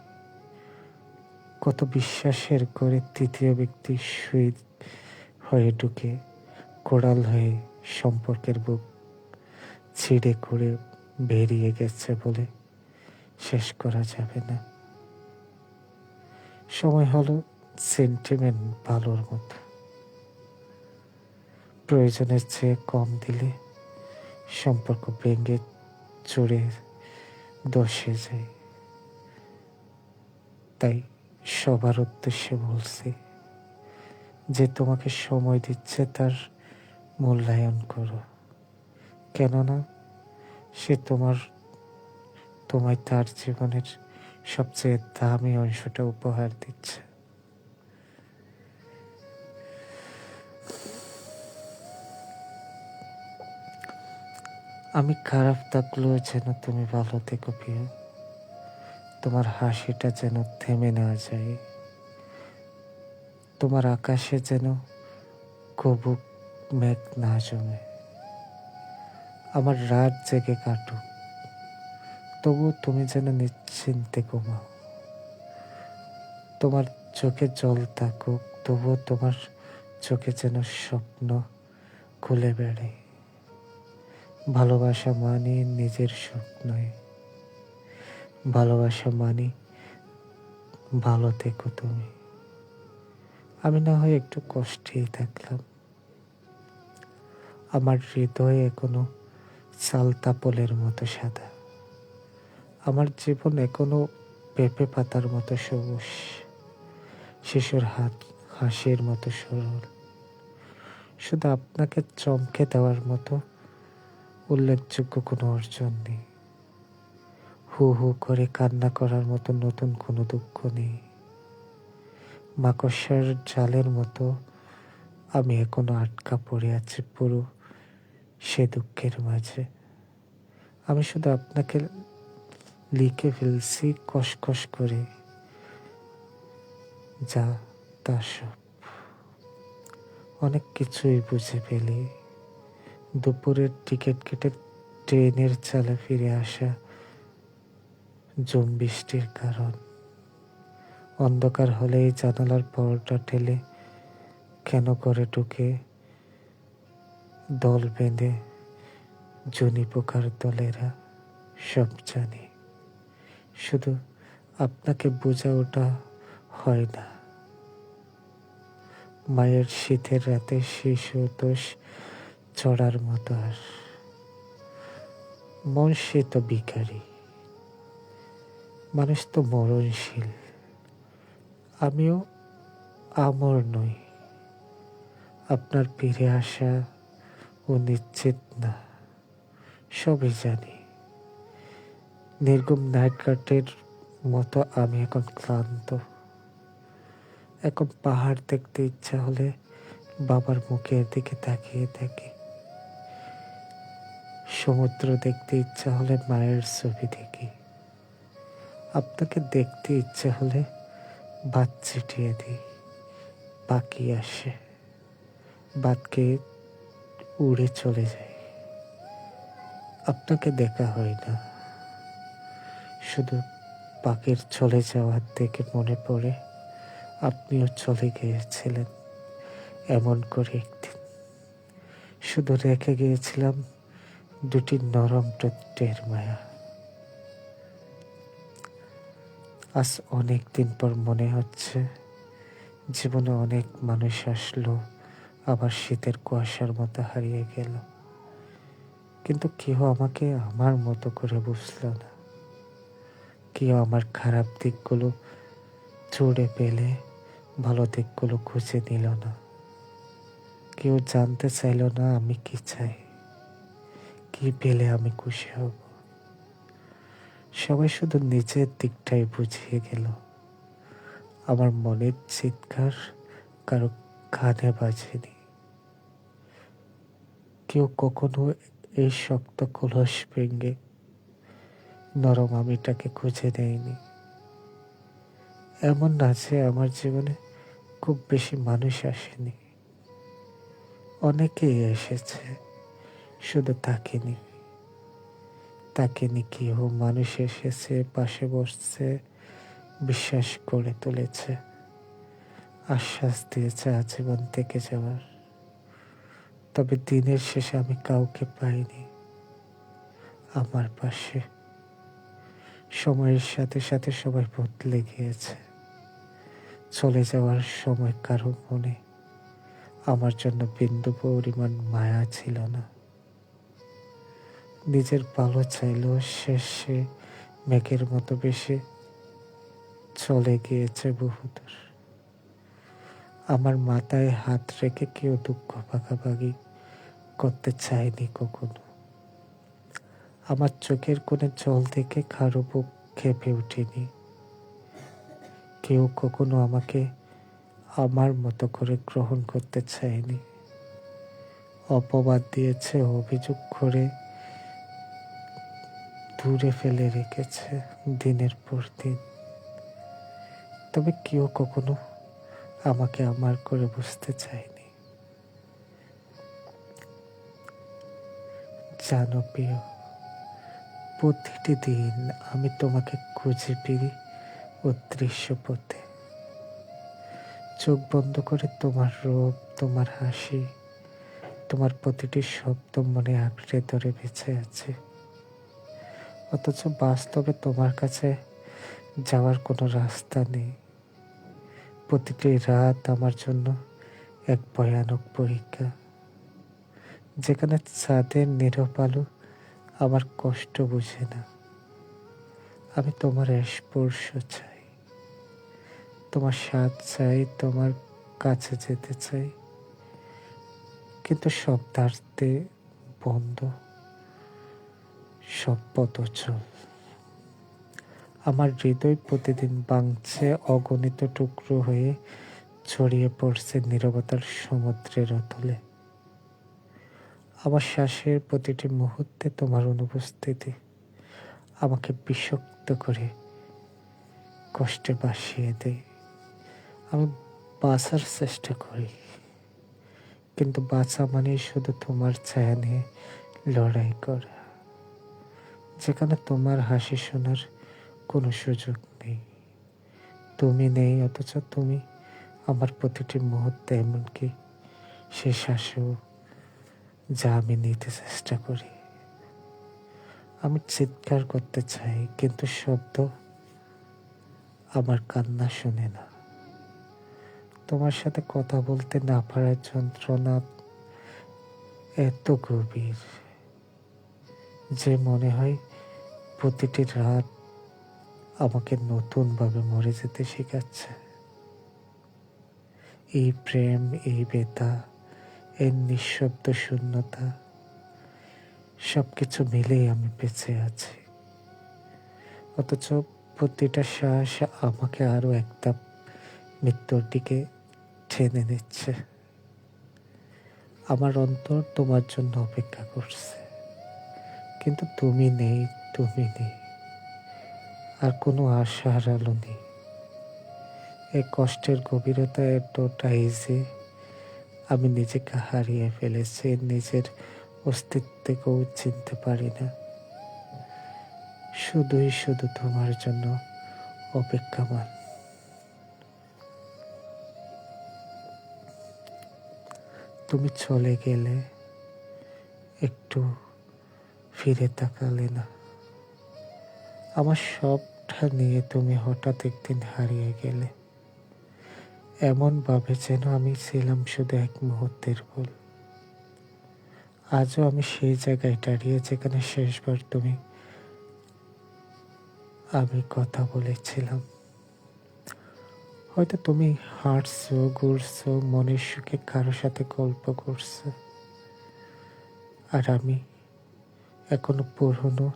কত বিশ্বাসের করে তৃতীয় ব্যক্তি সুই হয়ে ঢুকে কোড়াল হয়ে সম্পর্কের বুক ছিঁড়ে করে বেরিয়ে গেছে বলে শেষ করা যাবে না। সময় হলো সেন্টিমেন্ট ভালোর মতো, প্রয়োজনের চেয়ে কম দিলে সম্পর্ক ভেঙে চড়ে দশে যায়। তাই সবার উদ্দেশ্যে বলছি, যে তোমাকে সময় দিচ্ছে তার মূল্যায়ন করো, কেননা সে তোমায় তার জীবনের সবচেয়ে দামি অংশটা উপহার দিচ্ছে। আমি খারাপ থাকলেও যেন তুমি ভালো থেকো প্রিয়, তোমার হাসিটা যেন থেমে না যায়, তোমার আকাশে যেন কবু মেঘ না জমে। আমার রাত জেগে কাটুক, তবু তুমি যেন নিশ্চিন্তে ঘুমাও। তোমার চোখে জল থাকুক, তবুও তোমার চোখে যেন স্বপ্ন খুলে বেড়ে। ভালোবাসা মানে নিজের সুখ নয়, ভালোবাসা মানে ভালো থেকো তুমি। আমি না হয় একটু কষ্টেই থাকলাম, আমার হৃদয় এখনো চালতাপলের মতো সাদা। আমার জীবন এখনো পেঁপে পাতার মতো সবুজ, শিশুর হাসির মতো সরল। শুধু আপনাকে চমকে দেওয়ার মতো উল্লেখযোগ্য কোনো অর্জন নেই। হু হু করে কান্না করার মতো নতুন কোনো দুঃখ নেই। মাকড়সার জালের মতো আমি এখনো আটকা পড়ে আছি পুরো সে দুঃখের মাঝে। আমি শুধু আপনাকে লিখে ফেলছি কসকস করে, যা তা সব। অনেক কিছুই বুঝে ফেলি। দুপুরের টিকিট কেটে ট্রেনের চালে ফিরে আসা ঝুম বৃষ্টির কারণ। অন্ধকার হলেই জানালার পর্দা ঠেলে কেন করে ঢুকে দল বেঁধে জুনি পোকার দলেরা, সব জানি। শুধু আপনাকে বোঝা ওটা হয় না। মায়ের শীতের রাতে শিশু দোষ চড়ার মতো আর মন সে তো বিকারী, মানুষ তো মরণশীল। আমিও আমর নই। আপনার ফিরে আসা ও নিশ্চিত না, সবই জানি। নির্গুম নাইট কার্টের মতো আমি এখন ক্লান্ত। এখন পাহাড় দেখতে ইচ্ছা হলে বাবার মুখের দিকে তাকিয়ে থাকি। সমুদ্র দেখতে ইচ্ছা হলে মায়ের ছবি দেখি। আপনাকে দেখতে ইচ্ছে হলে ভাত ছিটিয়ে দিই, পাখি আসে, ভাতকে উড়ে চলে যায়। আপনাকে দেখা হয় না, শুধু পাখির চলে যাওয়ার দেখে মনে পড়ে আপনিও চলে গিয়েছিলেন এমন করে একদিন। শুধু রেখে গিয়েছিলাম দুটি নরম টের মায়া। আজ অনেক দিন পর মনে হচ্ছে জীবনে অনেক মানুষ আসলো, আবার শীতের কুয়াশার মতো হারিয়ে গেল। কিন্তু কেউ আমাকে আমার মতো করে বুঝলো না। কেউ আমার খারাপ দিকগুলো ছুঁড়ে পেলে ভালো দিকগুলো খুঁজে নিল না। কেউ জানতে চাইল না আমি কি চাই, কি পেলে আমি খুশি হব। সবাই শুধু নিজের দিকটাই বুঝিয়ে গেল। আমার মনের চিৎকার কারো কানে বাজেনি। কেউ কখনো এই শক্ত কলস ভেঙে নরম আমিটাকে খুঁজে নেয়নি। এমন না যে আমার জীবনে খুব বেশি মানুষ আসেনি, অনেকেই এসেছে, শুধু তাকেনি কেউ। মানুষ এসেছে, পাশে বসছে, বিশ্বাস করে তুলেছে, আশ্বাস দিয়েছে আজীবন থেকে যাওয়ার। তবে দিনের শেষে আমি কাউকে পাইনি আমার পাশে। সময়ের সাথে সাথে সবাই বদলে গিয়েছে। চলে যাওয়ার সময় কারো মনে আমার জন্য বিন্দু পরিমাণ মায়া ছিল না। নিজের ভালো চাইলেও শেষে মেঘের মতো বেশি চলে গিয়েছে বহুদূর। আমার মাথায় হাত রেখে কেউ দুঃখ ভাগাভাগি করতে চায়নি কখনো। আমার চোখের কোণে জল দেখে কারো বুক কেঁপে ওঠেনি। কেউ কখনো আমাকে আমার মতো করে গ্রহণ করতে চায়নি। অপবাদ দিয়েছে, অভিযোগ করে দূরে ফেলে রেখেছে দিনের পর দিন। তবে কেউ কখনো আমাকে আমার করে বুঝতে চায়নি। জানো প্রিয়, প্রতিটি দিন আমি তোমাকে খুঁজে ফিরি অদৃশ্য পথে। চোখ বন্ধ করে তোমার রূপ, তোমার হাসি, তোমার প্রতিটি শব্দ মনে আঁকড়ে ধরে বেঁচে আছে। অথচ বাস্তবে তোমার কাছে যাওয়ার কোনো রাস্তা নেই। প্রতিটি রাত আমার জন্য এক ভয়ানক পরীক্ষা। যেখানে চাঁদের নীরব আলো আমার কষ্ট বুঝে না। আমি তোমার স্পর্শ চাই, তোমার স্বাদ চাই, তোমার কাছে যেতে চাই, কিন্তু সব দ্বারতে বন্ধ, সব পথ অচল। আমার হৃদয় প্রতিদিন ভাঙছে, অগণিত টুকরো হয়ে ছড়িয়ে পড়ছে নীরবতার সমুদ্রের অতলে। আমার শ্বাসের প্রতিটি মুহূর্তে তোমার অনুপস্থিতি আমাকে বিষাক্ত করে কষ্টে ভাসিয়ে দেয়। আমি বাঁচার চেষ্টা করি, কিন্তু বাঁচা মানেই শুধু তোমার ছায়া নিয়ে লড়াই করা, যেখানে তোমার হাসি শোনার কোনো সুযোগ নেই। তুমি নেই, অথচ তুমি আমার প্রতিটি মুহূর্তে, এমনকি সে শ্বাসেও যা আমি নিতে চেষ্টা করি। আমি চিৎকার করতে চাই, কিন্তু শব্দ আমার কান্না শুনে না। তোমার সাথে কথা বলতে না পারার যন্ত্রণা এত গভীর যে মনে হয় প্রতিটি রাত আমাকে নতুনভাবে মরে যেতে শেখাচ্ছে। এই প্রেম, এই ব্যথা, এই নিঃশব্দ শূন্যতা, সবকিছু মিলেই আমি বেঁচে আছি। অথচ প্রতিটা শ্বাস আমাকে আরো একটা মৃত্যুর দিকে টেনে নিচ্ছে। আমার অন্তর তোমার জন্য অপেক্ষা করছে, কিন্তু তুমি নেই, তুমি নেই, আর কোনো আশার আলো নেই। এই কষ্টের গভীরতা এতটাই যে আমি নিজেকে হারিয়ে ফেলেছি, নিজের অস্তিত্বকেও চিনতে পারি না। শুধুই শুধু তোমার জন্য অপেক্ষামান। তুমি চলে গেলে, একটু ফিরে তাকালে না। আমার সবটা নিয়ে তুমি হঠাৎ একদিন হারিয়ে গেলে, এমনভাবে যেন আমি ছিলাম শুধু এক মুহূর্তের ভুল। আজও আমি সেই জায়গায় দাঁড়িয়ে যেখানে শেষবার আমি কথা বলেছিলাম। হয়তো তুমি হাঁটছো, ঘুরছো, মনের সুখে কারো সাথে গল্প করছো, আর আমি এখনো পুরনো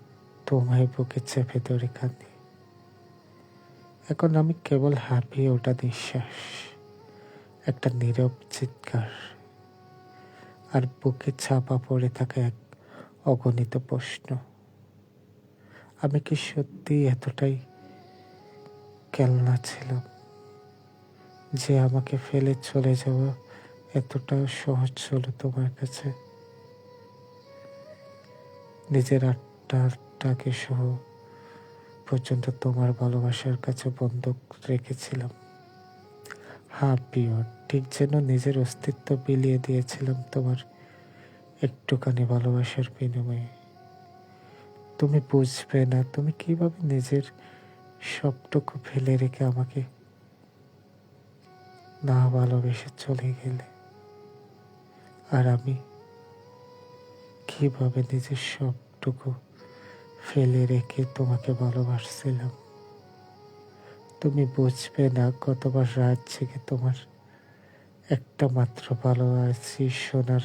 তোমায় বুকে চেপে ধরে কাঁদি। এখন আমি কেবল হাঁপিয়ে ওঠা নিঃশ্বাস, একটা নীরব চিৎকার, আর বুকে চাপা পড়ে থাকা এক অগণিত প্রশ্ন। আমি কি সত্যি এতটাই কেলনা ছিলাম যে আমাকে ফেলে চলে যাওয়া এতটা সহজ ছিল তোমার কাছে? নিজের আত্মাটাকে সহ পর্যন্ত তোমার ভালোবাসার কাছে বন্ধক রেখেছিলাম। হ্যাঁ প্রিয়, ঠিক যেন নিজের অস্তিত্ব বিলিয়ে দিয়েছিলাম তোমার একটুখানি ভালোবাসার বিনিময়ে। তুমি বুঝবে না তুমি কিভাবে নিজের সবটুকু ফেলে রেখে আমাকে না ভালোবেসে চলে গেলে, আর আমি কিভাবে নিজের সবটুকু ফেলে রেখে তোমাকে ভালোবাসছিলাম। তুমি বুঝবে না কতবার রাত জেগে তোমার একটা মাত্র ভালোবাসি শোনার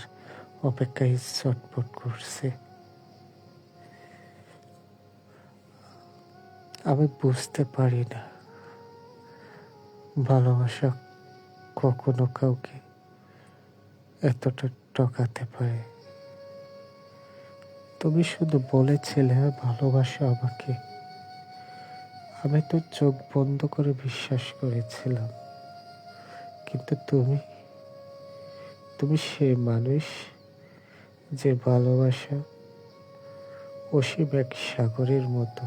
অপেক্ষায় ছটফট করছে। আমি বুঝতে পারি না ভালোবাসা কখনো কাউকে এতটা ঠকাতে পারে। তুমি শুধু বলেছিলে ভালোবাসো আমাকে, আমি তো চোখ বন্ধ করে বিশ্বাস করেছিলাম। কিন্তু তুমি সে মানুষ যে ভালোবাসা অসীম এক সাগরের মতো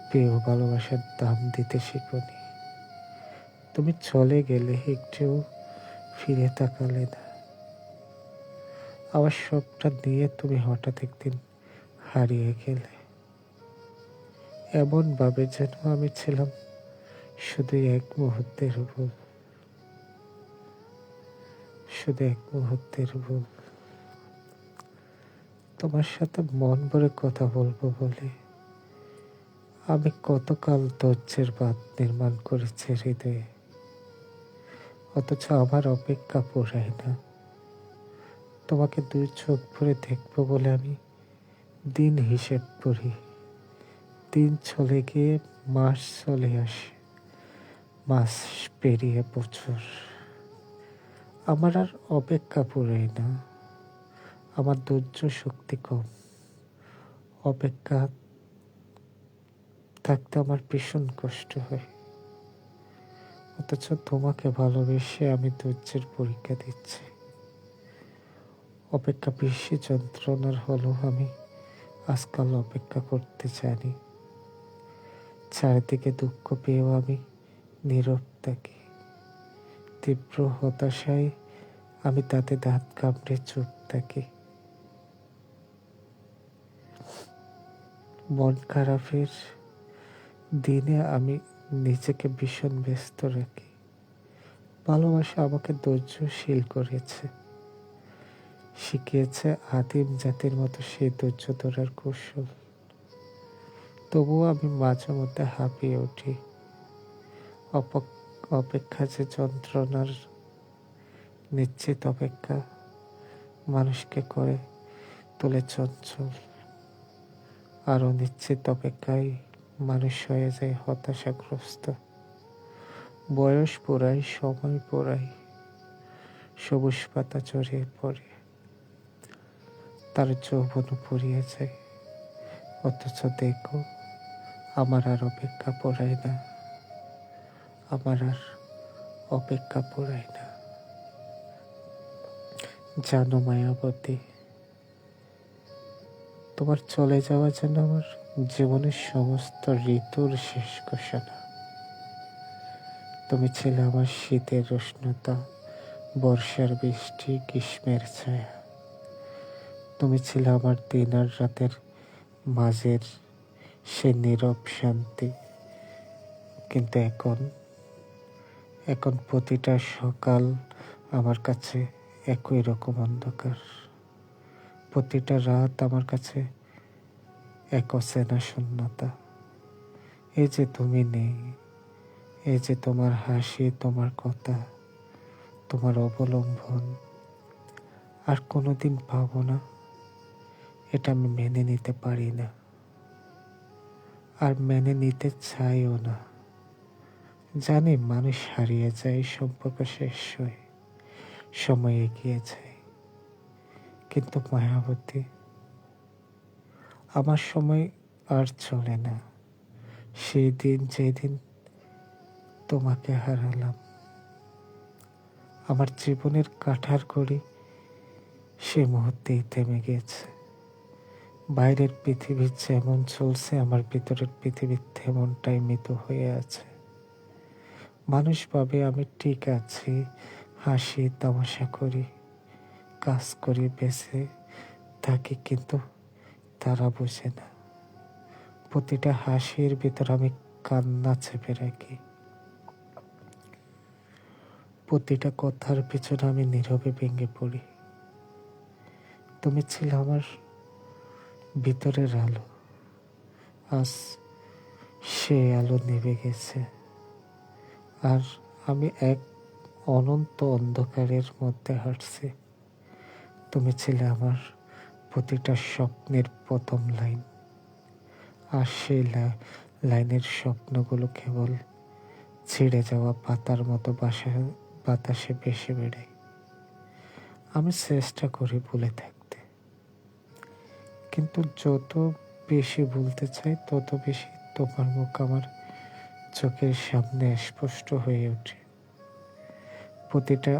প্রিয় ভালোবাসার দাম দিতে শিখনি। তুমি চলে গেলে, একটু ফিরে তাকালে না। আমার সবটা নিয়ে তুমি হঠাৎ একদিন হারিয়ে গেলে, এমন ভাবে যেন আমি ছিলাম শুধু এক মুহূর্তের ভুল, শুধু এক মুহূর্তের ভুল। তোমার সাথে মন ভরে কথা বলবো বলে আমি কতকাল ধৈর্যের বাঁধ নির্মাণ করেছি হৃদয়ে, অথচ আমার অপেক্ষা পোড়ায় না। তোমাকে দুই চোখ ভরে দেখবো বলে আমি দিন হিসেব করি। দিন চলে গিয়ে মাস চলে আসে, মাস পেরিয়ে বছর। আমার আর অপেক্ষা পোড়ায় না, আমার ধৈর্য শক্তি কম। অপেক্ষা থাকতে আমার ভীষণ কষ্ট হয়, অথচ তোমাকে ভালোবেসে আমি ধৈর্যের পরীক্ষা দিচ্ছি। অপেক্ষা বেশি যন্ত্রণার হলেও আমি আজকাল অপেক্ষা করতে জানি। চারিদিকে দুঃখ পেয়েও আমি নীরব থাকি। তীব্র হতাশায় আমি তাতে দাঁত কামড়ে চুপ থাকি। মন খারাপের দিনে আমি নিজেকে ভীষণ ব্যস্ত রাখি। ভালোবাসা আমাকে ধৈর্যশীল করেছে, শিখিয়েছে আদিম জাতির মতো সেই ধৈর্য ধরার কৌশল। তবুও আমি মাঝে মধ্যে হাঁপিয়ে উঠি। অপেক্ষা যে যন্ত্রণার, নিশ্চিত অপেক্ষা মানুষকে করে তোলে চঞ্চল। আর অনিশ্চিত অপেক্ষায় মানুষ হয়ে যায় হতাশাগ্রস্ত। বয়স পোড়ায়, সময় পোড়ায়, সবুজ পাতা ছড়িয়ে পড়ে, তার যৌবন ফুরিয়ে যায়। অথচ দেখো, আমার আর অপেক্ষা পোড়ায় না, আমার আর অপেক্ষা পোড়ায় না। জানো মায়াবতী, তোমার চলে যাওয়া যেন আমার জীবনের সমস্ত ঋতুর শেষ ঘোষণা। তুমি ছিলে আমার শীতের উষ্ণতা, বর্ষার বৃষ্টি, গ্রীষ্মের ছায়া। তুমি ছিলে আমার দিন আর রাতের মাঝের সে নীরব শান্তি। কিন্তু এখন প্রতিটা সকাল আমার কাছে একই রকম অন্ধকার। প্রতিটা রাত আমার কাছে এক অচেনা শূন্যতা। এই যে তুমি নেই, এই যে তোমার হাসি, তোমার কথা, তোমার অবলম্বন আর কোনোদিন পাবো না, এটা আমি মেনে নিতে পারি না, আর মেনে নিতে চাইও না। জানি মানুষ হারিয়ে যায়, সম্পর্ক শেষ হয়, সময় এগিয়ে যায়, কিন্তু মায়াবতী, আমার সময় আর চলে না। সেই দিন যেদিন তোমাকে হারালাম, আমার জীবনের কাঠার ঘড়ি সে মুহূর্তেই থেমে গেছে। বাইরের পৃথিবী যেমন চলছে, আমার ভিতরের পৃথিবী তেমনটাই মৃত হয়ে আছে। মানুষ ভাবে আমি ঠিক আছি, হাসি তামাশা করি, কাজ করি, বেঁচে থাকি, কিন্তু তারা বোঝে না প্রতিটা হাসির ভিতর আমি কান্না চেপে রাখি। প্রতিটা কথার পিছনে আমি নীরবে ভেঙে পড়ি। তুমি ছিলে আমার ভিতরের আলো, আজ সে আলো নিভে গেছে, আর আমি এক অনন্ত অন্ধকারের মধ্যে হাঁটছি। তুমি ছিলে আমার প্রতিটা স্বপ্নের প্রথম লাইন, আর সেই লাইনের স্বপ্নগুলো কেবল ছিঁড়ে যাওয়া পাতার মতো বাতাসে ভেসে বেড়ায়। আমি চেষ্টা করি ভুলে থাকতে, কিন্তু যত বেশি ভুলতে চাই তত বেশি তোমার মুখ আমার চোখের সামনে স্পষ্ট হয়ে ওঠে। প্রতিটা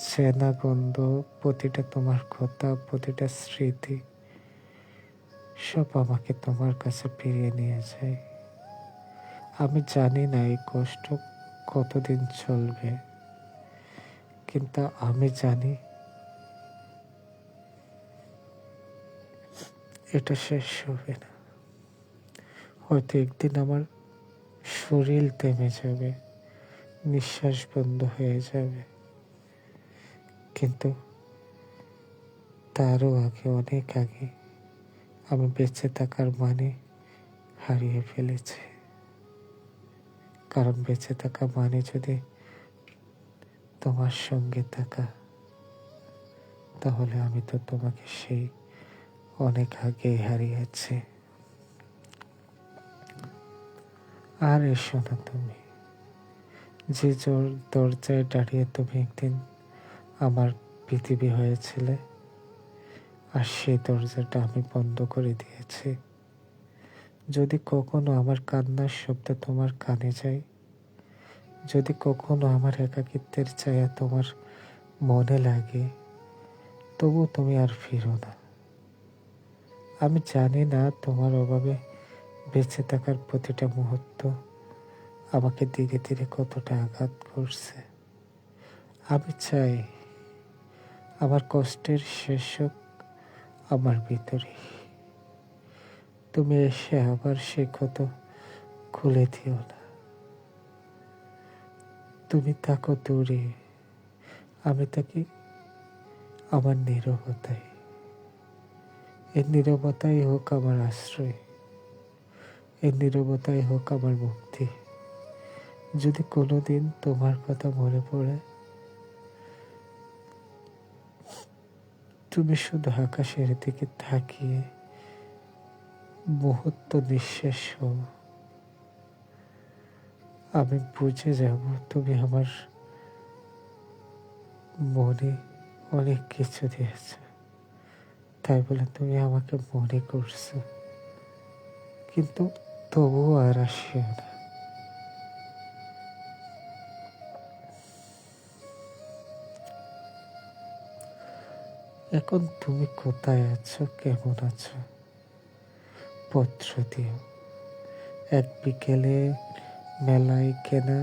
চেনা গন্ধ, প্রতিটা তোমার কথা, প্রতিটা স্মৃতি সব আমাকে তোমার কাছে ফিরিয়ে নিয়ে যায়। আমি জানি না এই কষ্ট কতদিন চলবে, কিন্তু আমি জানি এটা শেষ হবে না। হয়তো একদিন আমার শরীর থেমে যাবে, নিঃশ্বাস বন্ধ হয়ে যাবে, কিন্তু তারও আগে, অনেক আগে আমি বেঁচে থাকার মানে হারিয়ে ফেলেছি। কারণ বেঁচে থাকা মানে যদি তোমার সঙ্গে থাকা, তাহলে আমি তো তোমাকে সেই অনেক আগেই হারিয়েছি। আর এসো না তুমি, যে দরজায় দাঁড়িয়ে তুমি একদিন আমার পৃথিবী হয়েছিলে, আর সেই দরজাটা আমি বন্ধ করে দিয়েছি। যদি কখনো আমার কান্নার শব্দ তোমার কানে যায়, যদি কখনো আমার একাকিত্বের ছায়া তোমার মনে লাগে, তবু তুমি আর ফিরো না। আমি জানি না তোমার অভাবে বেঁচে থাকার প্রতিটা মুহূর্ত আমাকে ধীরে ধীরে কতটা আঘাত করছে। আমি চাই আমার কষ্টের শেষ হোক আমার ভিতরে। তুমি এসে আবার সে ক্ষত খুলে দিও না। তুমি থাকো দূরে, আমি থাকি আমার নীরবতায়। এই নীরবতাই হোক আমার আশ্রয়, এই নীরবতাই হোক আমার মুক্তি। যদি কোনোদিন তোমার কথা মনে পড়ে, তুমি শুধু আকাশের দিকে তাকিয়ে মুহূর্ত নিঃশেষ হও। আমি বুঝে যাব তুমি আমার মনে অনেক কিছু দিয়েছ, তাই বলে তুমি আমাকে মনে করছো, কিন্তু তবুও আর আসিও না। এখন তুমি কোথায় আছো, কেমন আছো? পত্র দিও। এক বিকেলে মেলায় কেনা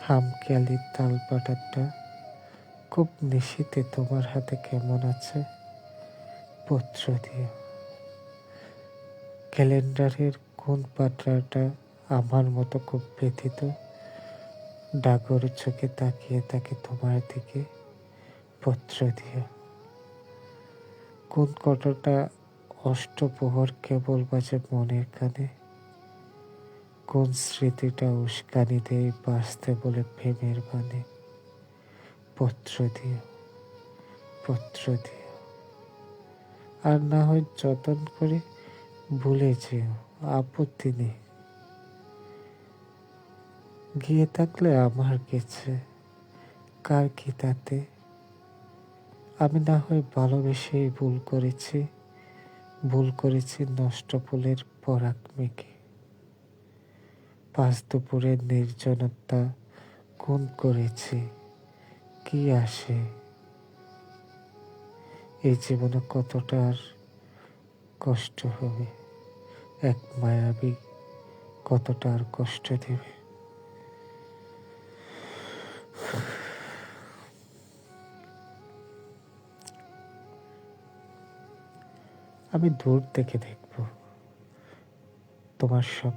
হামকেয়ালির তাল পাটাটা খুব নিশীথে তোমার হাতে কেমন আছে? পত্র দিও। ক্যালেন্ডারের কোন পাতাটা আমার মতো খুব ব্যথিত, ডাগর চোখে তাকিয়ে থাকে তোমার দিকে? পত্র দিও। কোন কতটা অষ্টপ্রহর কেবল বাজে মনের কানে, কোন স্মৃতিটা উস্কানি দেয় বাঁচতে বলে প্রেমের বানে? পত্র দিও, পত্র দিও। আর না হয় যতন করে ভুলে যেও, আপত্তি নেই। গিয়ে থাকলে আমার গেছে, কার কি তাতে? আমি না হয় ভালোবেসেই ভুল করেছি নষ্ট ফুলের পরাগ মেঘে। পাঁচ দুপুরের নির্জনতা খুন করেছি, কি আসে? এই জীবনে কতটা আর কষ্ট হবে, এক মায়াবী কতটা আর কষ্ট দেবে। আমি দূর থেকে দেখব তোমার সব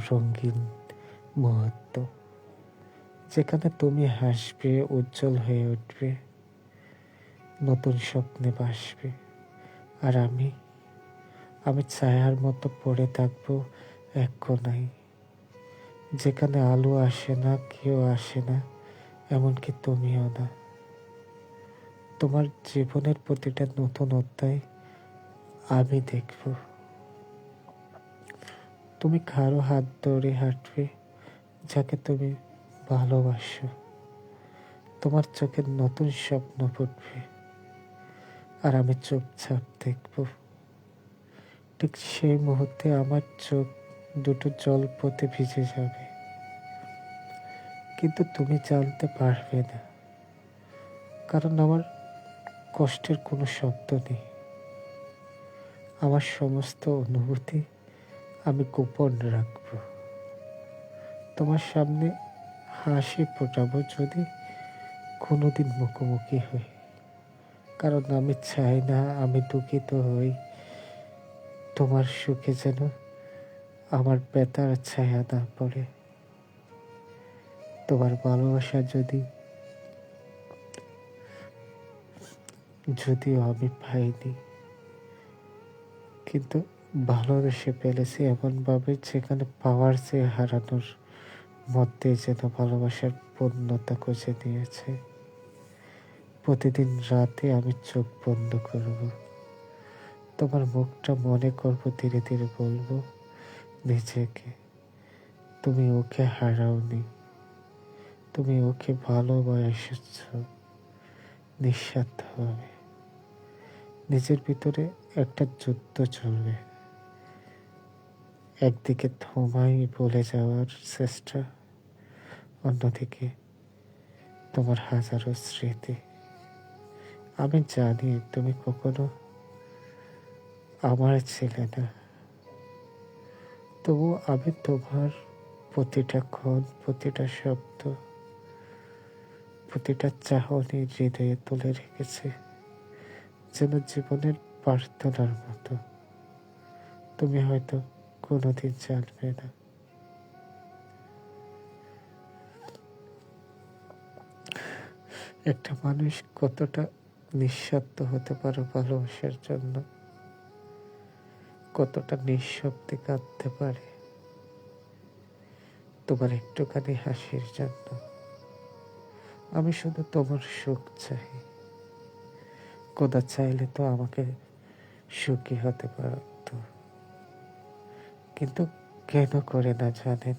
রঙিন মুহূর্ত, যেখানে তুমি হাসবে, উজ্জ্বল হয়ে উঠবে, নতুন স্বপ্নে ভাসবে। আর আমি ছায়ার মতো পড়ে থাকবো এক কোনায়, যেখানে আলো আসে না, কেউ আসে না, এমনকি তুমিও না। তোমার জীবনের প্রতিটা নতুন অধ্যায় আমি দেখব। তুমি কারো হাত ধরে হাঁটবে, যাকে তুমি ভালোবাসো। তোমার চোখে নতুন স্বপ্ন ফুটবে, আর আমি চুপচাপ দেখব। ঠিক সেই মুহূর্তে আমার চোখ দুটো জলপথে ভিজে যাবে, কিন্তু তুমি জানতে পারবে না, কারণ আমার কষ্টের কোনো শব্দ নেই। আমার সমস্ত অনুভূতি আমি গোপন রাখব। তোমার সামনে হাসি ফোটাবো যদি কোনোদিন মুখোমুখি হই, কারণ আমি চাই না আমি দুঃখিত হই তোমার সুখে, যেন আমার ব্যথার ছায়া না পড়ে। তোমার ভালোবাসা যদিও আমি পাইনি, কিন্তু ভালোবেসে ফেলেছি এমনভাবে যেখানে পাওয়ার চেয়ে হারানোর মধ্যে যেন ভালোবাসার পূর্ণতা খুঁজে নিয়েছে। প্রতিদিন রাতে আমি চোখ বন্ধ করব, তোমার মুখটা মনে করব, ধীরে ধীরে বলবো নিজেকে, তুমি ওকে হারাওনি, তুমি ওকে ভালোবাসছ নিঃস্বার্থভাবে। নিজের ভিতরে একটা যুদ্ধ চলবে, একদিকে তোমায় বলে যাওয়ার চেষ্টা, অন্যদিকে তোমার হাজারো স্মৃতি। আমি জানি তুমি কখনো আমার ছিলে না, তবু আমি তোমার প্রতিটা ক্ষণ, প্রতিটা শব্দ, প্রতিটা চাহনি হৃদয়ে তুলে রেখেছি, যেন জীবনের প্রার্থনার মতো। তুমি হয়তো কোনোদিন জানবে না। একটা মানুষ কতটা নিঃস্বার্থ হতে পারে ভালোবাসার জন্য, কতটা নিঃশব্দে কাঁদতে পারে তোমার একটুখানি হাসির জন্য। আমি শুধু তোমার সুখ চাই। খোদা চাইলে তো আমাকে সুখী হতে পারত, কিন্তু কেন করে না জানেন?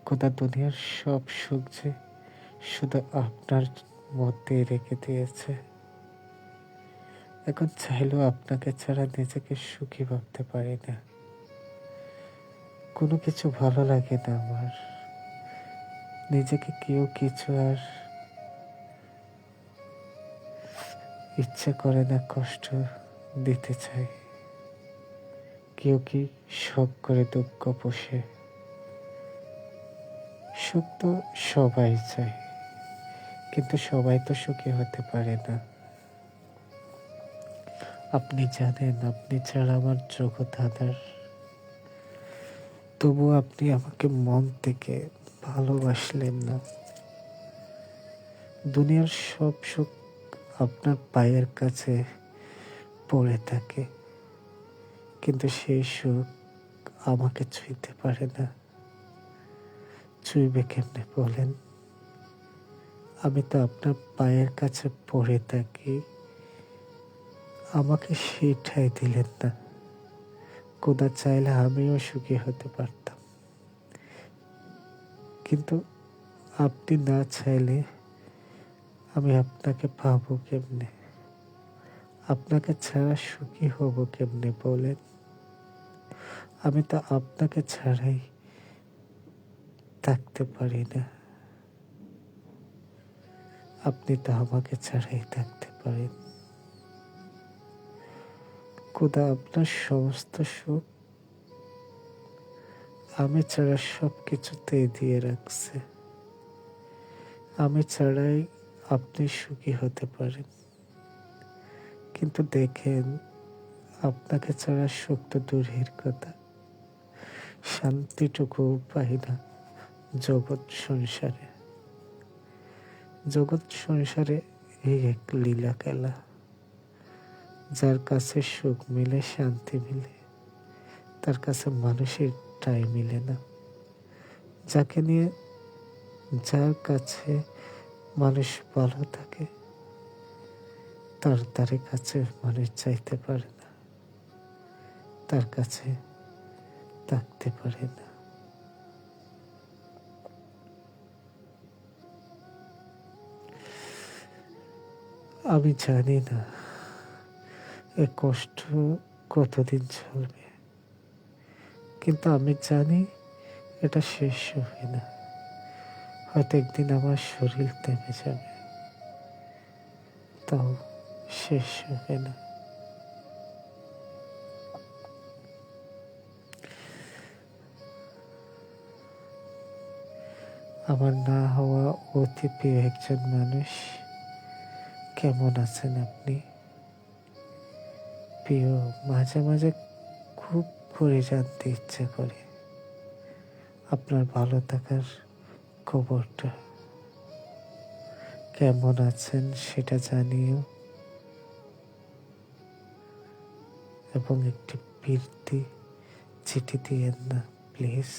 খোদা দুনিয়ার সব সুখ যে শুধু আপনার মধ্যে রেখে দিয়েছে। এখন চাইলেও আপনাকে ছাড়া নিজেকে সুখী ভাবতে পারি না। কোনো কিছু ভালো লাগে না আমার, নিজেকে কেউ কিছু আর ইচ্ছে করে না কষ্ট দিতে চাই। কেউ কি শখ করে দুঃখ পোষে? সুখ তো সবাই চায়, কিন্তু সবাই তো সুখী হতে পারে না। আপনি জানেন আপনি ছাড়া আমার জগৎ আঁধার, তবু আপনি আমাকে মন থেকে ভালোবাসলেন না। দুনিয়ার সব সুখ আপনার পায়ের কাছে পড়ে থাকে, কিন্তু সেই সুখ আমাকে ছুঁইতে পারে না। ছুঁইবে কেমনে বলেন? আমি তো আপনার পায়ের কাছে পড়ে থাকি, আমাকে সেটাই দিলেন না। খোদা চাইলে আমিও সুখী হতে পারতাম, কিন্তু আপনি না চাইলে আমি আপনাকে পাবো কেমনে? আপনাকে ছাড়া সুখী হব কেমনে বলেন? আমি তো আপনাকে ছাড়াই থাকতে পারি না, আপনি তো আমাকে ছাড়াই থাকতে পারেন। খোদা আপনার সমস্ত সুখ আমি ছাড়া সব কিছুতেই দিয়ে রাখছে। আমি ছাড়াই আপনি সুখী হতে পারেন, কিন্তু দেখেন আপনাকে ছাড়া সুখ তো দূরের কথা, শান্তিটুকু পাই না জগৎ সংসারে। জগৎ সংসারে এই এক লীলা খেলা, যার কাছে সুখ মিলে, শান্তি মিলে, তার কাছে মানুষের টাই মিলে না। যাকে নিয়ে, যার কাছে মানুষ ভালো থাকে, তার ধারে কাছে মানুষ চাইতে পারে না, তার কাছে থাকতে পারে না। আমি জানি না এ কষ্ট কতদিন চলবে, কিন্তু আমি জানি এটা শেষ হবে না। হয়তো একদিন আমার শরীর থেমে যাবে, তাও শেষ হবে না। আমার না হওয়া অতি প্রিয় একজন মানুষ, কেমন আছেন আপনি? প্রিয়, মাঝে মাঝে খুব করে জানতে ইচ্ছে করে আপনার ভালো থাকার খবরটা। কেমন আছেন সেটা জানিও, এবং একটি ফিরতি চিঠি দিয়েন না প্লিজ।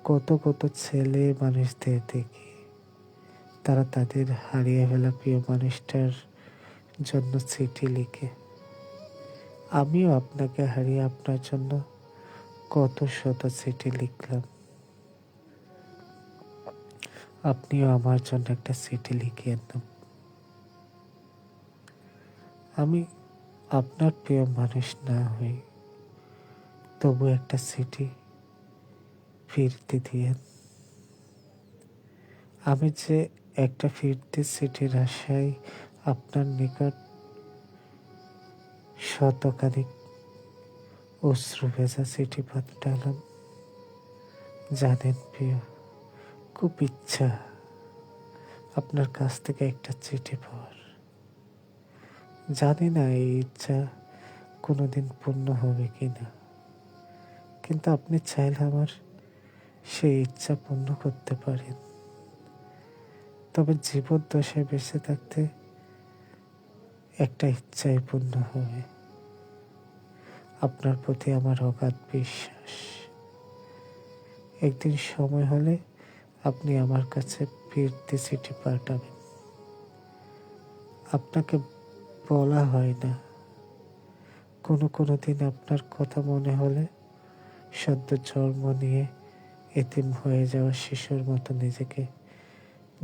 কত কত ছেলে মানুষদের দেখি, তারা তাদের হারিয়ে ফেলা প্রিয় মানুষটার জন্য চিঠি লিখে। আমিও আপনাকে হারিয়ে আপনার জন্য কত শত চিঠি লিখলাম। আপনিও আমার জন্য একটা চিঠি লিখিয়ে দেন। আমি আপনার প্রিয় মানুষ না হই, তবু একটা চিঠি ফিরতে দিয়েন। আমি যে একটা ফিরতি চিঠির আশায় আপনার নিকট শতখানিক অশ্রু ভেজা চিঠি পাঠালাম। জানেন প্রিয়, খুব ইচ্ছা আপনার কাছ থেকে একটা চিঠি পাওয়ার। জানি না এই ইচ্ছা কোনোদিন পূর্ণ হবে কিনা, কিন্তু আপনি চাইলে আমার সেই ইচ্ছা পূর্ণ করতে পারেন। তবে জীবদ্দশায় বেঁচে থাকতে একটা ইচ্ছাই পূর্ণ হবে। আপনার প্রতি আমার অগাধ বিশ্বাস। একদিন সময় হলে আপনি আমার কাছে ফিরতি চিঠি পাঠাবেন। আপনাকে বলা হয় না, কোনো দিন আপনার কথা মনে হলে সদ্য জন্ম নিয়ে এতিম হয়ে যাওয়া শিশুর মতো নিজেকে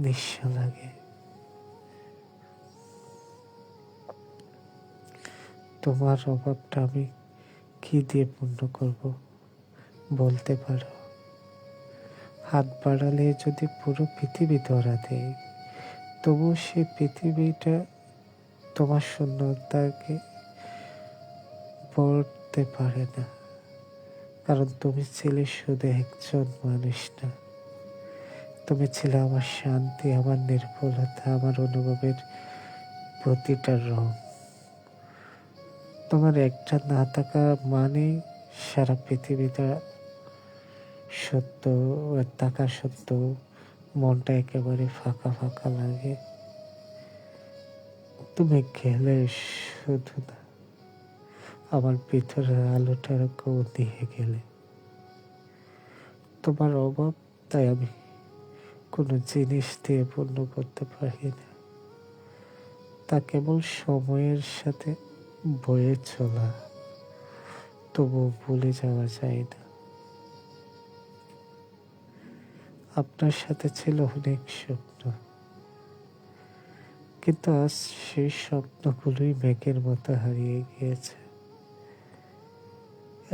নিঃস্ব লাগে। তোমার অভাবটা আমি কি দিয়ে পূর্ণ করব বলতে পারো? হাত বাড়ালে যদি পুরো পৃথিবী ধরা দেয়, তবু সে পৃথিবীটা তোমার শূন্যতাকে পড়তে পারে না। কারণ তুমি ছিলে শুধু একজন মানুষ না, তুমি ছিলে আমার শান্তি, আমার নির্ভুলতা, আমার অনুভবের প্রতিটা রং। তোমার একটা না থাকা মানে সারা পৃথিবীটা সত্য, থাকা সত্ত্বেও মনটা একেবারে ফাঁকা ফাঁকা লাগে। তুমি গেলে শুধু না, আমার ভিতরের আলোটাকেও দিয়ে গেলে। তোমার অভাব তাই আমি কোনো জিনিস দিয়ে পূর্ণ করতে পারি না। তা কেবল সময়ের সাথে বয়ে চলা, তবু ভুলে যাওয়া যায় না। আপনার সাথে ছিল অনেক স্বপ্ন, কিন্তু আজ সেই স্বপ্নগুলোই মেঘের মতো হারিয়ে গিয়েছে।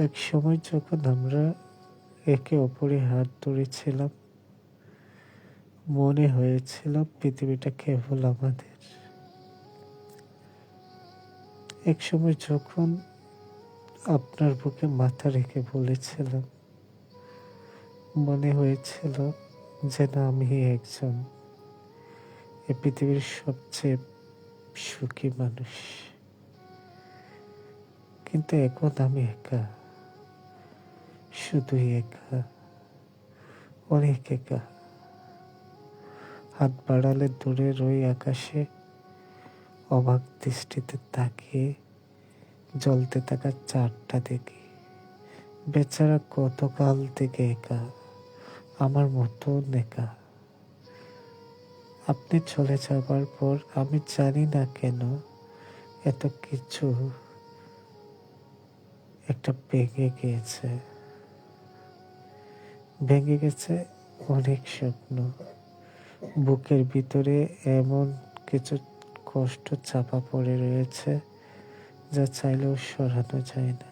এক সময় যখন আমরা একে অপরের হাত ধরেছিলাম, মনে হয়েছিল পৃথিবীটা কেবল আমাদের। এক সময় যখন আপনার বুকে মাথা রেখে বলেছিলাম, মনে হয়েছিল যেন আমি একজন এ পৃথিবীর সবচেয়ে সুখী মানুষ। কিন্তু এখন আমি একা, শুধুই একা, অনেক একা। হাত বাড়ালে দূরের ওই আকাশে অবাক দৃষ্টিতে তাকিয়ে জ্বলতে থাকা চাঁদটা দেখি। বেচারা কতকাল থেকে একা, আমার মতন একা। আপনি চলে যাবার পর আমি জানি না কেন এত কিছু একটা ভেঙে গেছে অনেক স্বপ্ন। বুকের ভিতরে এমন কিছু কষ্ট চাপা পড়ে রয়েছে যা চাইলেও সরানো যায় না।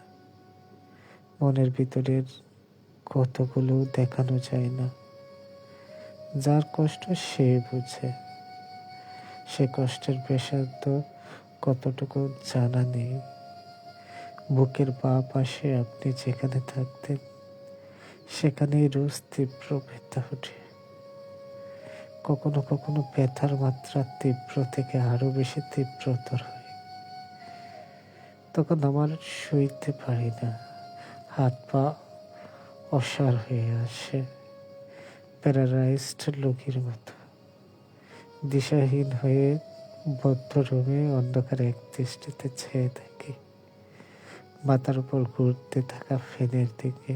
মনের ভিতরের কতগুলো দেখানো যায় না। যার কষ্ট সে বুঝে, সে কষ্টের বিষাদ কতটুকু জানা নেই। বুকের বাঁ পাশে আপনি যেখানে থাকতেন, সেখানেই রোজ তীব্র ব্যথা ওঠে। কখনো কখনো ব্যথার মাত্রা তীব্র থেকে আরো বেশি তীব্রতর হয়। তখন আমার সইতে পারি না, হাত পা অসাড় হয়ে আসে, প্যারালাইজড লোকের মতো। দিশাহীন হয়ে বদ্ধ রুমে অন্ধকারে এক দৃষ্টিতে চেয়ে থাকি। মাথার উপর ঘুরতে থাকা ফ্যানের দিকে,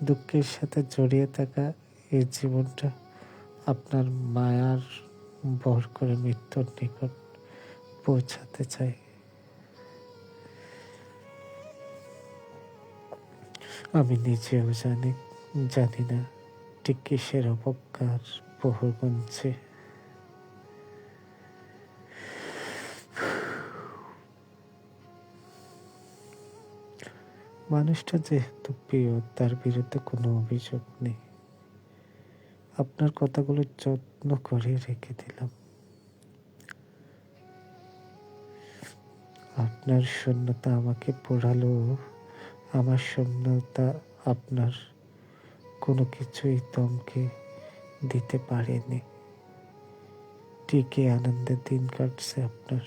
দুঃখের সাথে জড়িয়ে থাকা এই জীবনটা আপনার মায়ার ভর করে মৃত্যুর নিকট পৌঁছাতে চাই। আমি নিজেও জানি না ঠিক কিসের অপেক্ষার প্রহর গুনছে। মানুষটা যেহেতু প্রিয়, তার বিরুদ্ধে কোনো অভিযোগ নেই। আপনার কথাগুলো যত্ন করে রেখে দিলাম। আপনার শূন্যতা আমাকে পোড়ালো, আমার শূন্যতা আপনার কোনো কিছুই দমকে দিতে পারেনি। ঠিকই আনন্দের দিন কাটছে আপনার।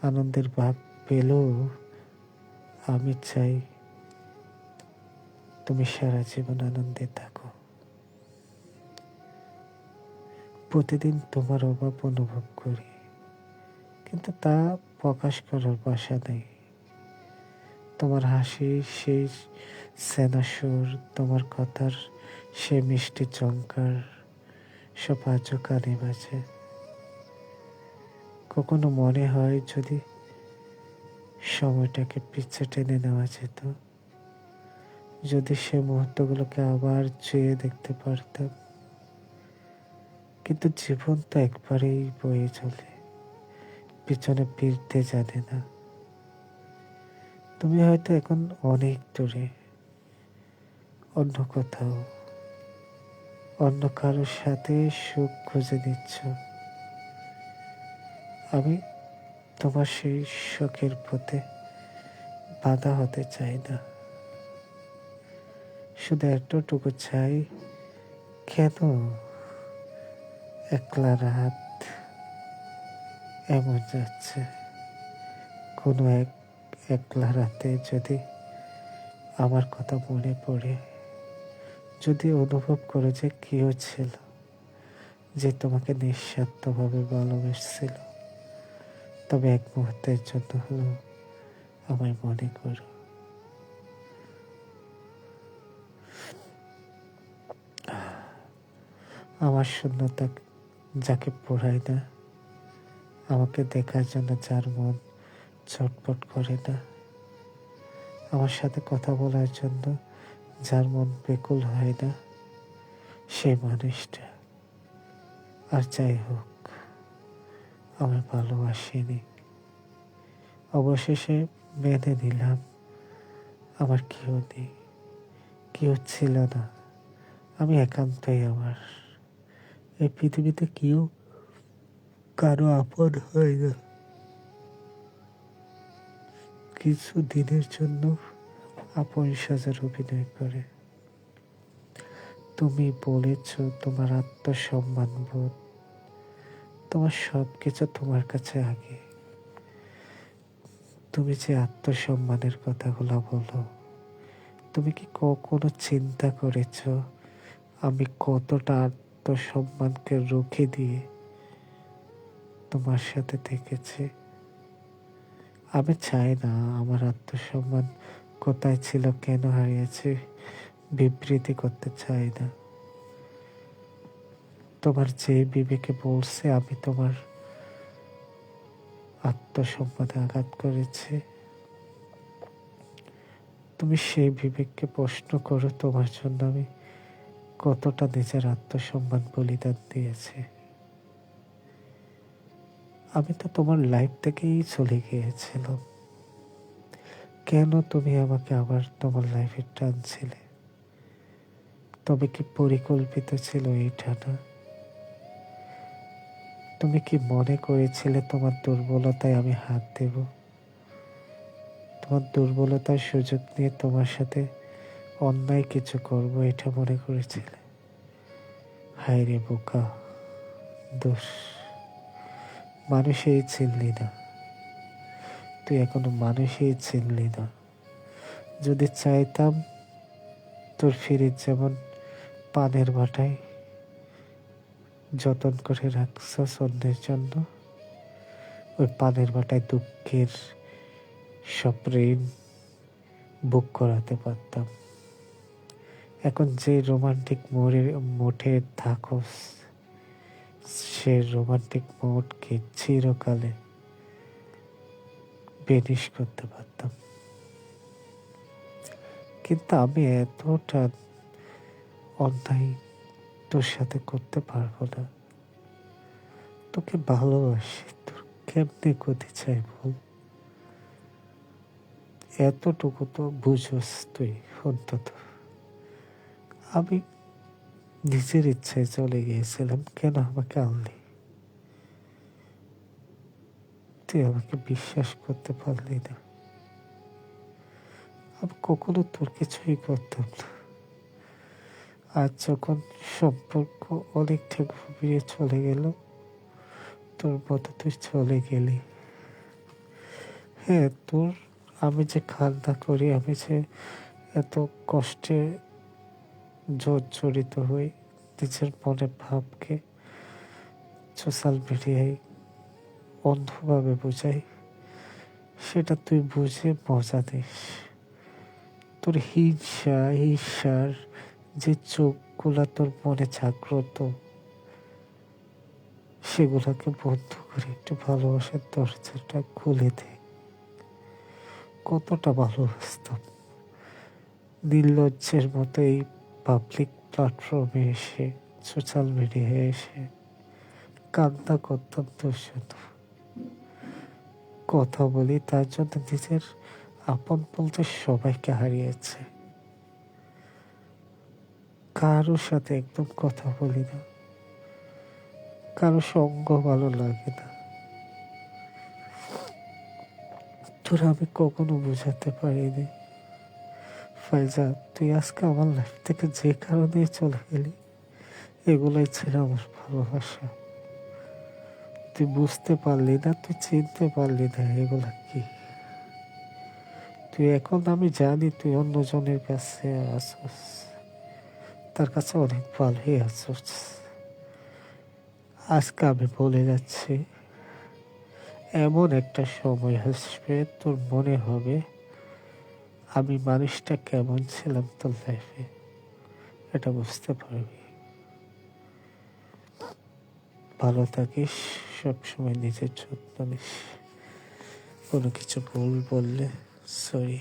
আনন্দের ভাগ পেলেও আমি চাই তুমি সারা জীবন আনন্দে থাকো। প্রতিদিন তোমার অভাব অনুভব করি, কিন্তু তা প্রকাশ করার ভাষা নেই। তোমার হাসি সেই সেনা সুর, তোমার কথার সে মিষ্টি চমকার সব আজও কানে বাজে। কখনো মনে হয় যদি সময়টাকে পিছে টেনে নেওয়া যেত, যদি সে মুহূর্তগুলোকে আবার চেয়ে দেখতে পারতাম। কিন্তু জীবন তো একবারেই বয়ে চলে, পিছনে ফিরতে জানে না। তুমি হয়তো এখন অনেক দূরে, অন্য কোথাও, অন্য কারোর সাথে সুখ খুঁজে নিচ্ছ। আমি তোমার সেই শখের পথে বাধা হতে চাই না। শুধু এতটুকু চাই, কেন একলা রাত এমন যাচ্ছে। কোনো একলা রাতে যদি আমার কথা মনে পড়ে, যদি অনুভব করে যে কেউ ছিল যে তোমাকে নিঃস্বার্থভাবে ভালোবেসেছিল, তবে এক মুহূর্তের জন্য হলেও আমায় মনে করো। আমার শূন্যতা যাকে পোড়ায় না, আমাকে দেখার জন্য যার মন ছটফট করে না, আমার সাথে কথা বলার জন্য যার মন বেকুল হয় না, সেই মানুষটা আর যাই হোক আমায় ভালোবাসেনি। অবশেষে মেনে নিলাম আমার কেউ নেই, কেউ ছিল না, আমি একান্তই আমার। এই পৃথিবীতে কেউ কারো আপন হয় না। কিছু দিনের জন্য আপন সাজার অভিনয় করে। তুমি বলেছ তোমার আত্মসম্মান বোধ, তোমার সব কিছু তোমার কাছে আগে। তুমি যে আত্মসম্মানের কথাগুলো বলো, তুমি কি কখনো চিন্তা করেছ আমি কতটা আত্মসম্মানকে রুখে দিয়ে তোমার সাথে থেকেছি? আমি চাই না আমার আত্মসম্মান কোথায় ছিল, কেন হারিয়েছে বিবৃতি করতে চাই না। তোমার যে বিবেকে বলছে আমি তোমার আত্মসম্মানে আঘাত করেছি, তুমি সেই বিবেককে প্রশ্ন করো তোমার জন্য আমি কতটা নিজের আত্মসম্মান বলিদান দিয়েছি। আমি তো তোমার লাইফ থেকেই চলে গিয়েছিলাম, কেন তুমি আমাকে আবার তোমার লাইফে টানছিলে? তবে কি পরিকল্পিত ছিল এইটা না? তুমি কি মনে করেছিলে তোমার দুর্বলতায় আমি হাত দেব? তোমার দুর্বলতার সুযোগ নিয়ে তোমার সাথে অন্যায় কিছু করব, এটা মনে করেছিলে? হায় রে বোকা, দোষ মানুষই চিনলি না, তুই এখনো মানুষই চিনলি না। যদি চাইতাম তোর ফিরিত যেমন পানের বাটায় যতন করে রাখছস অন্যের জন্য, ওই পানের বাটায় দুঃখের সব ঋণ বুক করাতে পারতাম। এখন যে রোমান্টিক মোডে থাকোস, সে রোমান্টিক মোডকে চিরকালে বেনিশ করতে পারতাম। কিন্তু আমি এতটা অন্যায় তোর সাথে করতে পারবো না। তোকে ভালোবাসি, তোর কেমনে করতে চাই বল? এতটুকু তো বুঝোস তুই অন্তত। আমি নিজের ইচ্ছায় চলে গিয়েছিলাম, কেন আমাকে আনলি? তুই আমাকে বিশ্বাস করতে পারলি না। আমি কখনো তোর কিছুই করতাম না। আজ যখন সম্পর্ক অনেকটা গভীরে চলে গেল, তোর মতো তুই চলে গেলি। হ্যাঁ, তোর আমি যে কান্না করি, আমি যে এত কষ্টে জর্জরিত হই, নিজের মনের ভাবকে সোশ্যাল মিডিয়ায় অন্ধভাবে বোঝাই, সেটা তুই বুঝে মজা দিস। তোর হিংসা ঈর্ষার যে চোখগুলা তোর মনে জাগ্রত, সেগুলাকে বন্ধ করে একটু ভালোবাসার দরজাটা খুলে দে। কতটা ভালোবাসতাম, নির্লজ্জের মতো এই পাবলিক প্ল্যাটফর্মে এসে, সোশ্যাল মিডিয়ায় এসে কান্না করতাম তোর জন্য। কথা বলি তার জন্য নিজের আপন বলতে সবাইকে হারিয়েছে। কারোর সাথে একদম কথা বলি না, কারো সঙ্গ ভালো লাগে না। তোরা আমি কখনো বোঝাতে পারিনি। ফাইজা, তুই আজকে আমার লাইফ থেকে যে কারণে চলে গেলি, এগুলোই ছিল আমার ভালোবাসা। তুই বুঝতে পারলি না, তুই চিনতে পারলি না এগুলা কি। তুই এখন, আমি জানি তুই অন্যজনের কাছে আসস, তার কাছে অনেক ভালোই আসস। আজকে আমি বলে যাচ্ছি, এমন একটা সময় আসবে তোর মনে হবে আমি মানুষটা কেমন ছিলাম তোর লাইফে, এটা বুঝতে পারবি। ভালো থাকিস, সবসময় নিজের যত্ন নিস। কোনো কিছু ভুল বললে সরি।